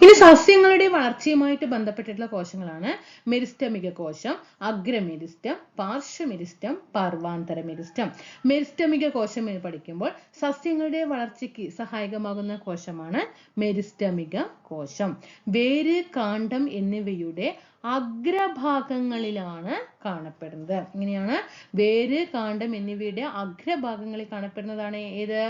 ഇനി സസ്യങ്ങളുടെ വളർച്ചയുമായിട്ട് ബന്ധപ്പെട്ടിട്ടുള്ള കോശങ്ങളാണ് മെരിസ്റ്റമിക കോശം, അഗ്രമെരിസ്റ്റം, പാർശ്വമെരിസ്റ്റം, പർവാന്തര മെരിസ്റ്റം. മെരിസ്റ്റമിക കോശം എന്ന് പഠിക്കുമ്പോൾ സസ്യങ്ങളുടെ വളർച്ചയ്ക്ക് സഹായകമാകുന്ന കോശമാണ് മെരിസ്റ്റമിക കോശം. വേര്, കാണ്ഡം എന്നിവയുടെ അഗ്രഭാഗങ്ങളിലാണ് കാണപ്പെടുന്നത്. ഇങ്ങനെയാണ് വേര്, കാണ്ഡം എന്നിവയുടെ അഗ്രഭാഗങ്ങളിൽ കാണപ്പെടുന്നതാണ് ഏത്?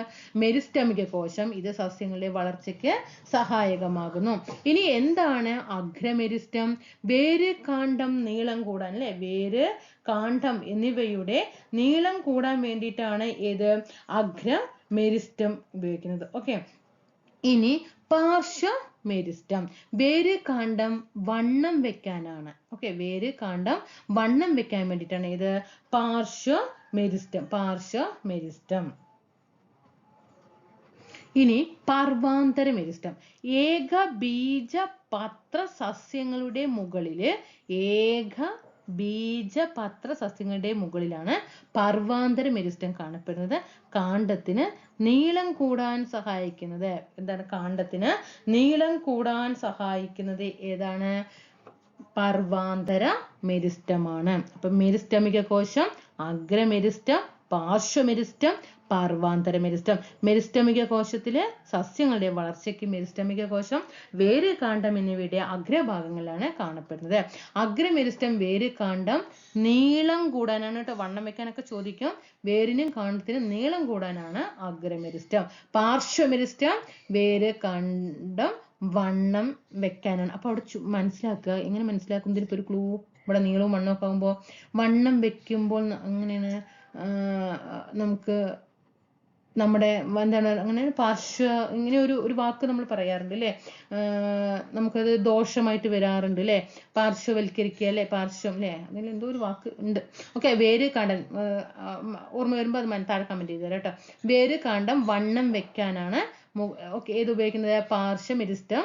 മെരിസ്റ്റമിക കോശം. ഇത് സസ്യങ്ങളുടെ വളർച്ചയ്ക്ക് സഹായകമാകുന്നു. ഇനി എന്താണ് അഗ്രമെരിസ്റ്റം? വേര്, കാണ്ഡം നീളം കൂടാൻ, അല്ലെ, വേര്, കാണ്ഡം എന്നിവയുടെ നീളം കൂടാൻ വേണ്ടിയിട്ടാണ് ഏത്? അഗ്രമെരിസ്റ്റം ഉപയോഗിക്കുന്നത്. ഓക്കെ. ഇനി പാർശ്വമെരിസ്റ്റം. വേര്, കാണ്ഡം വണ്ണം വെക്കാനാണ്. ഓക്കെ, വേര്, കാണ്ഡം വണ്ണം വെക്കാൻ വേണ്ടിയിട്ടാണ് ഇത് പാർശ്വമെരിസ്റ്റം. ഇനി പർവാന്തര മെരിസ്റ്റം. ഏകബീജപത്ര സസ്യങ്ങളുടെ മുകളിലാണ് പർവാന്തര മെരിസ്റ്റം കാണപ്പെടുന്നത്. കാണ്ഡത്തിന് നീളം കൂടാൻ സഹായിക്കുന്നത് എന്താണ്? കാണ്ഡത്തിന് നീളം കൂടാൻ സഹായിക്കുന്നത് ഏതാണ്? പർവാന്തര മെരിസ്റ്റമാണ്. അപ്പൊ മെരിസ്റ്റമിക കോശം, അഗ്രമെരിസ്റ്റം, പാർശ്വമെരിസ്റ്റം, പർവാന്തര മെരിസ്റ്റം. മെരിസ്റ്റമിക കോശത്തില് സസ്യങ്ങളുടെ വളർച്ചയ്ക്ക് മെരിസ്റ്റമിക കോശം, വേര്, കാണ്ഡം എന്നിവയുടെ അഗ്രഭാഗങ്ങളിലാണ് കാണപ്പെടുന്നത്. അഗ്രമെരിസ്റ്റം വേര്, കാണ്ഡം നീളം കൂടാനാണ് കേട്ടോ. വണ്ണം വെക്കാനൊക്കെ ചോദിക്കും. വേരിനും കാണ്ഡത്തിനും നീളം കൂടാനാണ് അഗ്രമെരിസ്റ്റം. പാർശ്വമെരിസ്റ്റം വേര്, കാണ്ഡം വണ്ണം വെക്കാനാണ്. അപ്പൊ അവിടെ മനസ്സിലാക്കുക. എങ്ങനെ മനസ്സിലാക്കും? ഇതിലിപ്പോ ഒരു ക്ലൂ. ഇവിടെ നീളവും വണ്ണവും ഒക്കെ ആകുമ്പോൾ വണ്ണം വെക്കുമ്പോൾ അങ്ങനെയാണ് നമുക്ക് നമ്മുടെ എന്താണ് അങ്ങനെ ഇങ്ങനെ ഒരു വാക്ക് നമ്മൾ പറയാറുണ്ട് അല്ലെ. നമുക്കത് ദോഷമായിട്ട് വരാറുണ്ട് അല്ലെ. പാർശ്വവൽക്കരിക്കുക അല്ലെ, പാർശ്വം അല്ലെ, അതിൽ എന്തോ ഒരു വാക്ക് ഉണ്ട്. ഓക്കെ. വേര്, കാണ്ഡം ഓർമ്മ വരുമ്പോ അത് താഴെ കമന്റ് ചെയ്ത് തരാം കേട്ടോ. വേര്, കാണ്ഡം വണ്ണം വെക്കാനാണ് ഓക്കെ ഏത് ഉപയോഗിക്കുന്നത്? പാർശ്വമെരിസ്റ്റം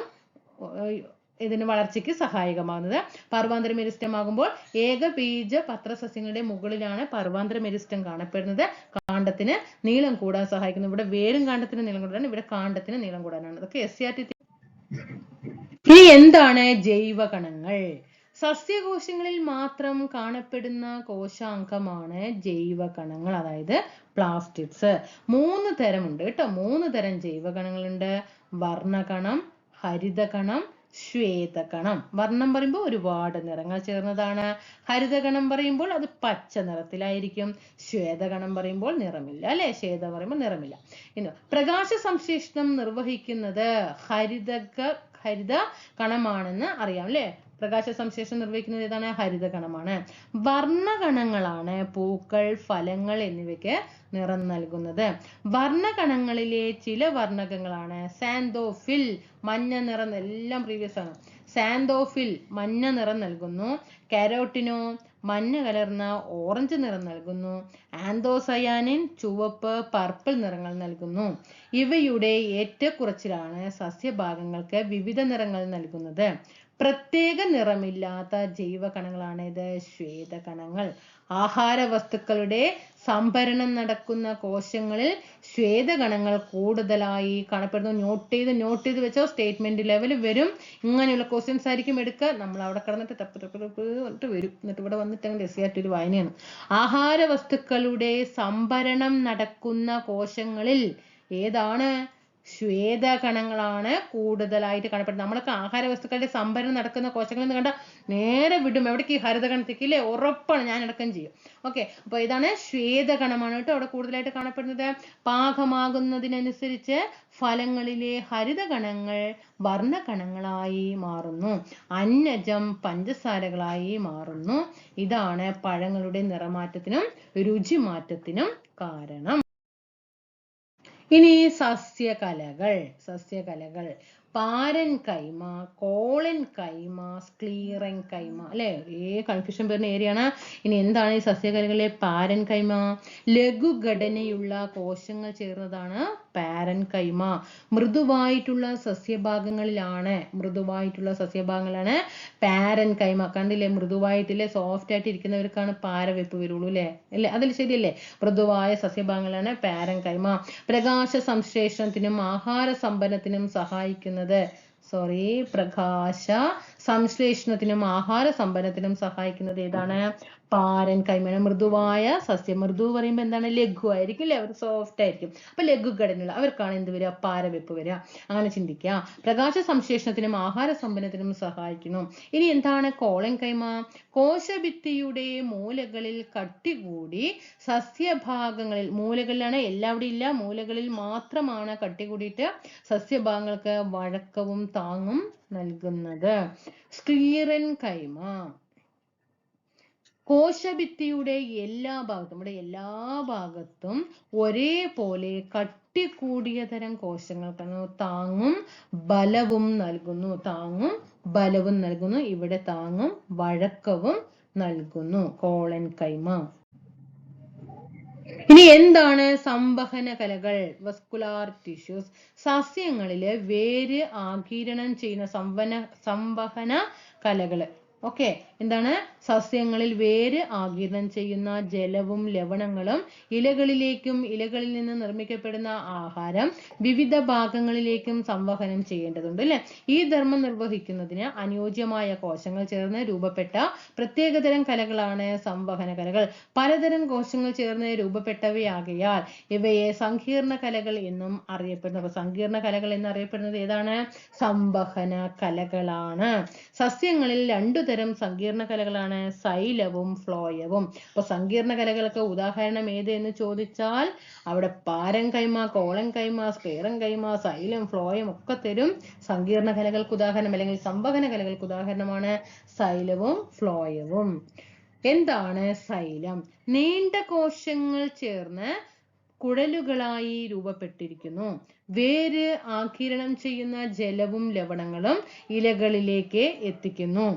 ഇതിന് വളർച്ചയ്ക്ക് സഹായകമാകുന്നത്. പർവാന്തര മെരിസ്റ്റം ആകുമ്പോൾ ഏകബീജ പത്രസസ്യങ്ങളുടെ മുകളിലാണ് പർവാന്തര മെരിസ്റ്റം കാണപ്പെടുന്നത്. കാണ്ഡത്തിന് നീളം കൂടാൻ സഹായിക്കുന്നു. ഇവിടെ വേരും കാണ്ഡത്തിന് നീളം കൂടാനാണ്, ഇവിടെ കാണ്ഡത്തിന് നീളം കൂടാനാണ്. അതൊക്കെ SCRT. ഇനി എന്താണ് ജൈവകണങ്ങൾ? സസ്യകോശങ്ങളിൽ മാത്രം കാണപ്പെടുന്ന കോശാംഗമാണ് ജൈവകണങ്ങൾ, അതായത് പ്ലാസ്റ്റിഡ്സ്. 3 തരമുണ്ട് കേട്ടോ. 3 തരം ജൈവകണങ്ങളുണ്ട്. വർണ്ണകണം, ഹരിതകണം, ശ്വേതകണം. വർണ്ണം പറയുമ്പോൾ ഒരുപാട് നിറങ്ങൾ ചേർന്നതാണ്. ഹരിതകണം പറയുമ്പോൾ അത് പച്ച നിറത്തിലായിരിക്കും. ശ്വേതകണം പറയുമ്പോൾ നിറമില്ല അല്ലെ. ശ്വേതം പറയുമ്പോൾ നിറമില്ല. ഇനി പ്രകാശ സംശ്ലേഷണം നിർവഹിക്കുന്നത് ഹരിത കണമാണെന്ന് അറിയാം അല്ലെ. പ്രകാശ സംശ്ലേഷണം നിർവഹിക്കുന്നത് ഏതാണ്? ഹരിതകണമാണ്. വർണ്ണകണങ്ങളാണ് പൂക്കൾ, ഫലങ്ങൾ എന്നിവയ്ക്ക് നിറം നൽകുന്നത്. വർണ്ണകണങ്ങളിലെ ചില വർണ്ണകങ്ങളാണ് സാന്തോഫിൽ, മഞ്ഞ നിറം, എല്ലാം പ്രീവിയസ് ആണ്. സാന്തോഫിൽ മഞ്ഞ നിറം നൽകുന്നു. കാരോട്ടിനോ മഞ്ഞ കലർന്ന ഓറഞ്ച് നിറം നൽകുന്നു. ആന്തോസയാനിൻ ചുവപ്പ്, പർപ്പിൾ നിറങ്ങൾ നൽകുന്നു. ഇവയുടെ ഏറ്റക്കുറച്ചിലാണ് സസ്യഭാഗങ്ങൾക്ക് വിവിധ നിറങ്ങൾ നൽകുന്നത്. പ്രത്യേക നിറമില്ലാത്ത ജൈവകണങ്ങളാണ് ഇത് ശ്വേതകണങ്ങൾ. ആഹാര വസ്തുക്കളുടെ സംഭരണം നടക്കുന്ന കോശങ്ങളിൽ ശ്വേതകണങ്ങൾ കൂടുതലായി കാണപ്പെടുന്നു. നോട്ട് ചെയ്ത് വെച്ചോ. സ്റ്റേറ്റ്മെന്റ് ലെവൽ വരും. ഇങ്ങനെയുള്ള ക്വസ്റ്റ്യൻസ് ആയിരിക്കും എടുക്കുക. നമ്മൾ അവിടെ കിടന്നിട്ട് തപ്പ് വരും. എന്നിട്ട് ഇവിടെ വന്നിട്ട് അങ്ങനെ SCRT ഒരു വായനയാണ്. ആഹാര വസ്തുക്കളുടെ സംഭരണം നടക്കുന്ന കോശങ്ങളിൽ ഏതാണ് ശ്വേതകണങ്ങളാണ് കൂടുതലായിട്ട് കാണപ്പെടുന്നത്. നമ്മളൊക്കെ ആഹാര വസ്തുക്കളുടെ സംഭരണം നടക്കുന്ന കോശങ്ങളിൽ നിന്ന് കണ്ട നേരെ വിടും എവിടേക്ക്? ഹരിതകണത്തേക്ക് ഇല്ലേ? ഉറപ്പാണ്, ഞാൻ അടക്കം ചെയ്യും. ഓക്കെ, അപ്പൊ ഇതാണ് ശ്വേതകണമാണ് കേട്ടോ അവിടെ കൂടുതലായിട്ട് കാണപ്പെടുന്നത്. പാകമാകുന്നതിനനുസരിച്ച് ഫലങ്ങളിലെ ഹരിതകണങ്ങൾ വർണ്ണകണങ്ങളായി മാറുന്നു. അന്നജം പഞ്ചസാരകളായി മാറുന്നു. ഇതാണ് പഴങ്ങളുടെ നിറമാറ്റത്തിനും രുചിമാറ്റത്തിനും കാരണം. ഇനി സസ്യകലകൾ പാരൻ കൈമ, കോളൻ കൈമ, സ്ക്ലീറൻ കൈമ അല്ലെ? കൺഫ്യൂഷൻ വരുന്ന ഏരിയയാണ്. ഇനി എന്താണ് ഈ സസ്യകലകളിലെ പാരൻ കൈമ? ലഘുഘടനയുള്ള കോശങ്ങൾ ചേർന്നതാണ് പാരൻ കൈമ. മൃദുവായിട്ടുള്ള സസ്യഭാഗങ്ങളാണ് പാരൻ കൈമ. കണ്ടില്ലേ, മൃദുവായിട്ടില്ലേ, സോഫ്റ്റ് ആയിട്ട് ഇരിക്കുന്നവർക്കാണ് പാരവെപ്പ് വരുള്ളൂ അല്ലെ? അല്ലേ? അതിൽ ശരിയല്ലേ? മൃദുവായ സസ്യഭാഗങ്ങളാണ് പാരൻ കൈമ. പ്രകാശ സംശ്ലേഷണത്തിനും ആഹാര സമ്പന്നത്തിനും സഹായിക്കുന്നത് ഏതാണ്? പാരൻ കൈമയാണ്. മൃദുവായ സസ്യം. മൃദു പറയുമ്പോൾ എന്താണ്? ലഘു ആയിരിക്കും അല്ലെ? അവർ സോഫ്റ്റ് ആയിരിക്കും. അപ്പൊ ലഘുഘടനയുള്ള അവർക്കാണ് എന്ത് വരിക? പാരവെപ്പ് വരിക. അങ്ങനെ ചിന്തിക്കുക. പ്രകാശ സംശ്ലേഷണത്തിനും ആഹാര സമ്പന്നത്തിനും സഹായിക്കുന്നു. ഇനി എന്താണ് കോളൻ കൈമ? കോശഭിത്തിയുടെ മൂലകളിൽ കട്ടികൂടി സസ്യഭാഗങ്ങളിൽ, മൂലകളിലാണ്, എല്ലാവിടെയും ഇല്ല, മൂലകളിൽ മാത്രമാണ് കട്ടികൂടിയിട്ട് സസ്യഭാഗങ്ങൾക്ക് വഴക്കവും താങ്ങും നൽകുന്നത്. സ്ക്ലീറൻ കൈമ കോശഭിത്തിയുടെ എല്ലാ ഭാഗത്തും ഒരേപോലെ കട്ടികൂടിയ തരം കോശങ്ങൾക്കാണ് താങ്ങും ബലവും നൽകുന്നു. ഇവിടെ താങ്ങും വഴക്കവും നൽകുന്നു. കോളൻ കൈമ. ഇനി എന്താണ് സംവഹന കലകൾ? Vascular tissues. സസ്യങ്ങളില് വേര് ആഗിരണം ചെയ്യുന്ന സംവഹന കലകള്. ഓക്കെ, എന്താണ്? സസ്യങ്ങളിൽ വേര് ആഗിരണം ചെയ്യുന്ന ജലവും ലവണങ്ങളും ഇലകളിലേക്കും ഇലകളിൽ നിന്ന് നിർമ്മിക്കപ്പെടുന്ന ആഹാരം വിവിധ ഭാഗങ്ങളിലേക്കും സംവഹനം ചെയ്യേണ്ടതുണ്ട് അല്ലെ? ഈ ധർമ്മം നിർവഹിക്കുന്നതിന് അനുയോജ്യമായ കോശങ്ങൾ ചേർന്ന് രൂപപ്പെട്ട പ്രത്യേകതരം കലകളാണ് സംവഹന കലകൾ. പലതരം കോശങ്ങൾ ചേർന്ന് രൂപപ്പെട്ടവയാകയാൽ ഇവയെ സങ്കീർണ കലകൾ എന്നും അറിയപ്പെടുന്നു. അപ്പൊ സങ്കീർണ കലകൾ എന്നറിയപ്പെടുന്നത് ഏതാണ്? സംവഹന കലകളാണ്. സസ്യങ്ങളിൽ രണ്ടു തരം സങ്കീർണ കലകളാണ്, സൈലവും ഫ്ലോയവും. അപ്പൊ സങ്കീർണ കലകൾക്ക് ഉദാഹരണം ഏത് എന്ന് ചോദിച്ചാൽ അവിടെ പാരൻ കൈമ, കോളൻ കൈമ, സ്ക്ലീറൻ കൈമ, സൈലം, ഫ്ലോയം ഒക്കെ തരും. സങ്കീർണ കലകൾക്ക് ഉദാഹരണം അല്ലെങ്കിൽ സംവഹന കലകൾക്ക് ഉദാഹരണമാണ് സൈലവും ഫ്ലോയവും. എന്താണ് സൈലം? നീണ്ട കോശങ്ങൾ ചേർന്ന് കുഴലുകളായി രൂപപ്പെട്ടിരിക്കുന്നു. വേര് ആഗിരണം ചെയ്യുന്ന ജലവും ലവണങ്ങളും ഇലകളിലേക്ക് എത്തിക്കുന്നു.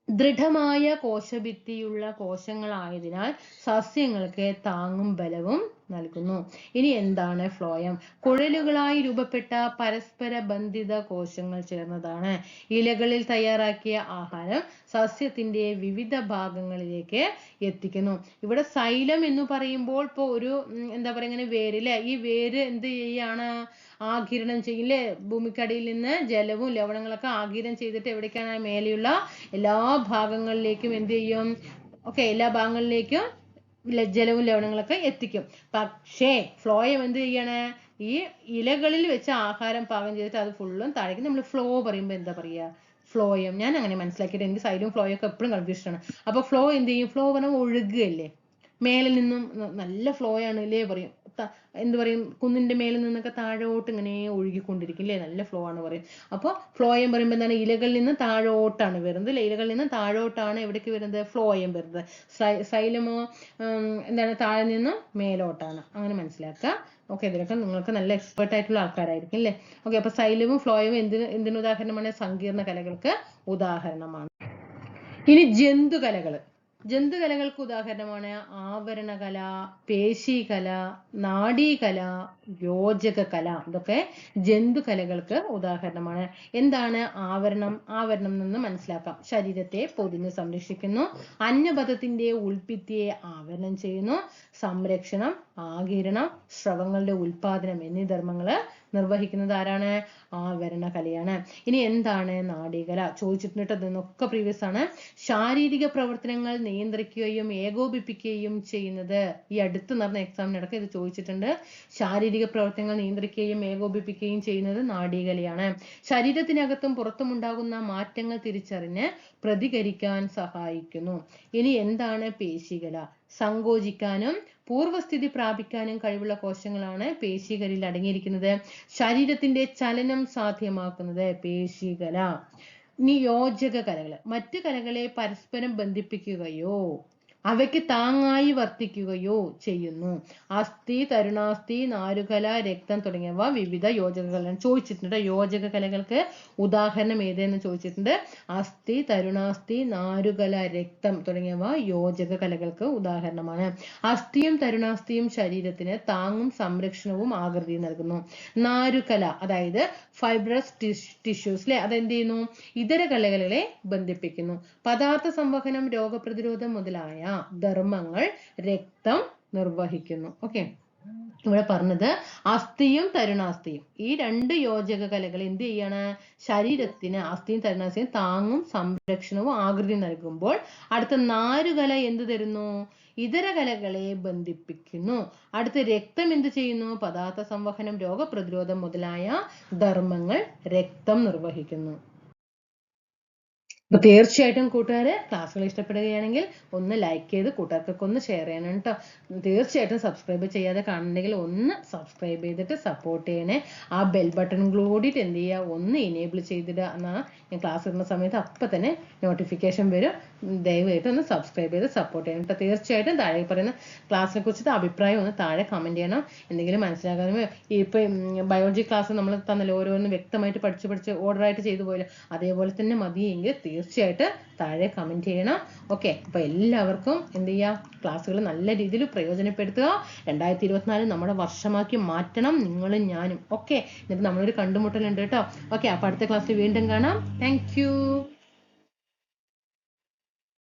ദൃഢമായ കോശഭിത്തിയുള്ള കോശങ്ങളായതിനാൽ സസ്യങ്ങൾക്ക് താങ്ങും ബലവും നൽകുന്നു. ഇനി എന്താണ് ഫ്ലോയം? കുഴലുകളായി രൂപപ്പെട്ട പരസ്പര ബന്ധിത കോശങ്ങൾ ചേർന്നതാണ്. ഇലകളിൽ തയ്യാറാക്കിയ ആഹാരം സസ്യത്തിന്റെ വിവിധ ഭാഗങ്ങളിലേക്ക് എത്തിക്കുന്നു. ഇവിടെ സൈലം എന്ന് പറയുമ്പോൾ ഇപ്പൊ ഒരു എന്താ പറയുക, ഇങ്ങനെ വേര് അല്ലെ? ഈ വേര് എന്ത് ചെയ്യാണ്? ആഗിരണം ചെയ്യില്ലേ? ഭൂമിക്കടിയിൽ നിന്ന് ജലവും ലവണങ്ങളൊക്കെ ആഗിരണം ചെയ്തിട്ട് എവിടേക്കാണ്? മേലെയുള്ള എല്ലാ ഭാഗങ്ങളിലേക്കും എന്ത് ചെയ്യും? എല്ലാ ഭാഗങ്ങളിലേക്കും ജലവും ലവണങ്ങളൊക്കെ എത്തിക്കും. പക്ഷേ ഫ്ലോയം എന്ത് ചെയ്യാണ്? ഈ ഇലകളിൽ വെച്ച് ആഹാരം പാകം ചെയ്തിട്ട് അത് ഫുള്ളും താഴേക്ക്. നമ്മൾ ഫ്ലോ പറയുമ്പോൾ എന്താ പറയാ? ഫ്ലോയം. ഞാൻ അങ്ങനെ മനസ്സിലാക്കിയിട്ട്, എനിക്ക് സൈലും ഫ്ലോയും ഒക്കെ എപ്പോഴും കൺഫ്യൂഷൻ ആണ്. അപ്പൊ ഫ്ലോ എന്ത് ചെയ്യും? ഫ്ലോ പറഞ്ഞാൽ ഒഴുകുകയല്ലേ? മേലിൽ നിന്നും നല്ല ഫ്ലോ ആണ് അല്ലേ പറയും. എന്ത് പറയും? കുന്നിന്റെ മേലിൽ നിന്നൊക്കെ താഴോട്ട് ഇങ്ങനെ ഒഴുകിക്കൊണ്ടിരിക്കും അല്ലേ? നല്ല ഫ്ലോ ആണ് പറയും. അപ്പോൾ ഫ്ലോയം പറയുമ്പോൾ എന്താണ്? ഇലകളിൽ നിന്ന് താഴോട്ടാണ് വരുന്നത് അല്ലെ? ഇലകളിൽ നിന്ന് താഴോട്ടാണ് എവിടേക്ക് വരുന്നത്? ഫ്ലോയം വരുന്നത്. സൈലമോ എന്താണ്? താഴെ നിന്ന് മേലോട്ടാണ്. അങ്ങനെ മനസ്സിലാക്കുക. ഇതിലൊക്കെ നിങ്ങൾക്ക് നല്ല എക്സ്പെർട്ട് ആയിട്ടുള്ള ആൾക്കാരായിരിക്കും അല്ലേ? അപ്പൊ സൈലവും ഫ്ലോയവും എന്തിന് ഉദാഹരണമാണ്? സങ്കീർണ കലകൾക്ക് ഉദാഹരണമാണ്. ഇനി ജന്തുകലകൾക്ക് ഉദാഹരണമാണ് ആവരണകല, പേശികല, നാഡീകല, യോജകകല. ഇതൊക്കെ ജന്തുകലകൾക്ക് ഉദാഹരണമാണ്. എന്താണ് ആവരണം? ആവരണം നിന്ന് മനസ്സിലാക്കാം. ശരീരത്തെ പൊതിഞ്ഞ് സംരക്ഷിക്കുന്നു. അന്നപഥത്തിന്റെ ഉൽപ്പത്തിയെ ആവരണം ചെയ്യുന്നു. സംരക്ഷണം, ആഗിരണം, സ്രവങ്ങളുടെ ഉൽപാദനം എന്നീ ധർമ്മങ്ങള് നിർവഹിക്കുന്നത് ആരാണ്? ആവരണകലയാണ്. ഇനി എന്താണ് നാഡീകല? ചോദിച്ചിട്ടുണ്ട്. ഇതൊക്കെ പ്രീവിയസ് ആണ്. ശാരീരിക പ്രവർത്തനങ്ങൾ നിയന്ത്രിക്കുകയും ഏകോപിപ്പിക്കുകയും ചെയ്യുന്നത്. ഈ അടുത്ത് നടന്ന എക്സാമിനിടക്ക് ഇത് ചോദിച്ചിട്ടുണ്ട്. ശാരീരിക പ്രവർത്തനങ്ങൾ നിയന്ത്രിക്കുകയും ഏകോപിപ്പിക്കുകയും ചെയ്യുന്നത് നാഡീകലയാണ്. ശരീരത്തിനകത്തും പുറത്തും ഉണ്ടാകുന്ന മാറ്റങ്ങൾ തിരിച്ചറിഞ്ഞ് പ്രതികരിക്കാൻ സഹായിക്കുന്നു. ഇനി എന്താണ് പേശികല? സങ്കോചിക്കാനും പൂർവസ്ഥിതി പ്രാപിക്കാനും കഴിവുള്ള കോശങ്ങളാണ് പേശികളിൽ അടങ്ങിയിരിക്കുന്നത്. ശരീരത്തിന്റെ ചലനം സാധ്യമാക്കുന്നത് പേശികല. ഇനി യോജക കലകൾ. മറ്റു കലകളെ പരസ്പരം ബന്ധിപ്പിക്കുകയോ അവയ്ക്ക് താങ്ങായി വർത്തിക്കുകയോ ചെയ്യുന്നു. അസ്ഥി, തരുണാസ്ഥി, നാരുകല, രക്തം തുടങ്ങിയവ വിവിധ യോജക കലകൾ ചോദിച്ചിട്ടുണ്ട്. യോജക കലകൾക്ക് ഉദാഹരണം ഏതെന്ന് ചോദിച്ചിട്ടുണ്ട്. അസ്ഥി, തരുണാസ്ഥി, നാരുകല, രക്തം തുടങ്ങിയവ യോജക കലകൾക്ക് ഉദാഹരണമാണ്. അസ്ഥിയും തരുണാസ്ഥിയും ശരീരത്തിന് താങ്ങും സംരക്ഷണവും ആകൃതിയും നൽകുന്നു. നാരുകല അതായത് ഫൈബ്രസ് ടിഷ്യൂസ് അല്ലെ, അതെന്ത് ചെയ്യുന്നു? ഇതര കലകളെ ബന്ധിപ്പിക്കുന്നു. പദാർത്ഥ സംവഹനം, രോഗപ്രതിരോധം മുതലായ ധർമ്മങ്ങൾ രക്തം നിർവഹിക്കുന്നു. ഓക്കെ, ഇവിടെ പറഞ്ഞത് അസ്ഥിയും തരുണാസ്ഥിയും ഈ രണ്ട് യോജക കലകൾ എന്ത് ചെയ്യാണ്? ശരീരത്തിന് അസ്ഥിയും തരുണാസ്ഥിയും താങ്ങും സംരക്ഷണവും ആകൃതി നൽകുമ്പോൾ അടുത്ത നാരുകല എന്ത് തരുന്നു? ഇതര കലകളെ ബന്ധിപ്പിക്കുന്നു. അടുത്ത രക്തം എന്ത് ചെയ്യുന്നു? പദാർത്ഥ സംവഹനം, രോഗപ്രതിരോധം മുതലായ ധർമ്മങ്ങൾ രക്തം നിർവഹിക്കുന്നു. അപ്പൊ തീർച്ചയായിട്ടും കൂട്ടുകാരെ ക്ലാസ്സുകൾ ഇഷ്ടപ്പെടുകയാണെങ്കിൽ ഒന്ന് ലൈക്ക് ചെയ്ത് കൂട്ടുകാർക്കൊക്കെ ഒന്ന് ഷെയർ ചെയ്യണം കേട്ടോ. തീർച്ചയായിട്ടും സബ്സ്ക്രൈബ് ചെയ്യാതെ കാണുന്നുണ്ടെങ്കിൽ ഒന്ന് സബ്സ്ക്രൈബ് ചെയ്തിട്ട് സപ്പോർട്ട് ചെയ്യണേ. ആ ബെൽ ബട്ടൺ കൂടിയിട്ട് എന്ത് ചെയ്യുക? ഒന്ന് എനേബിൾ ചെയ്തിടുക. എന്നാൽ ഞാൻ ക്ലാസ് ഇടുന്ന സമയത്ത് അപ്പം തന്നെ നോട്ടിഫിക്കേഷൻ വരും. ദയവായിട്ട് ഒന്ന് സബ്സ്ക്രൈബ് ചെയ്ത് സപ്പോർട്ട് ചെയ്യണം കേട്ടോ. തീർച്ചയായിട്ടും താഴെ പറയുന്ന ക്ലാസ്സിനെ കുറിച്ചിട്ട് അഭിപ്രായം ഒന്ന് താഴെ കമന്റ് ചെയ്യണം. എന്തെങ്കിലും മനസ്സിലാക്കാനും ഇപ്പം ബയോളജി ക്ലാസ് നമ്മൾ തന്നല്ലോ, ഓരോന്നും വ്യക്തമായിട്ട് പഠിച്ച് ഓർഡറായിട്ട് ചെയ്തു പോയല്ലോ, അതേപോലെ തന്നെ മതിയെങ്കിൽ തീർച്ചയായിട്ടും താഴെ കമന്റ് ചെയ്യണം. ഓക്കെ, അപ്പൊ എല്ലാവർക്കും എന്ത് ചെയ്യാം? ക്ലാസ്സുകൾ നല്ല രീതിയിൽ പ്രയോജനപ്പെടുത്തുക. 2024 നമ്മുടെ വർഷമാക്കി മാറ്റണം നിങ്ങളും ഞാനും. ഓക്കെ, എന്നിട്ട് നമ്മളൊരു കണ്ടുമുട്ടലുണ്ട് കേട്ടോ. ഓക്കെ, അപ്പൊ അടുത്ത ക്ലാസ്സിൽ വീണ്ടും കാണാം. Thank you.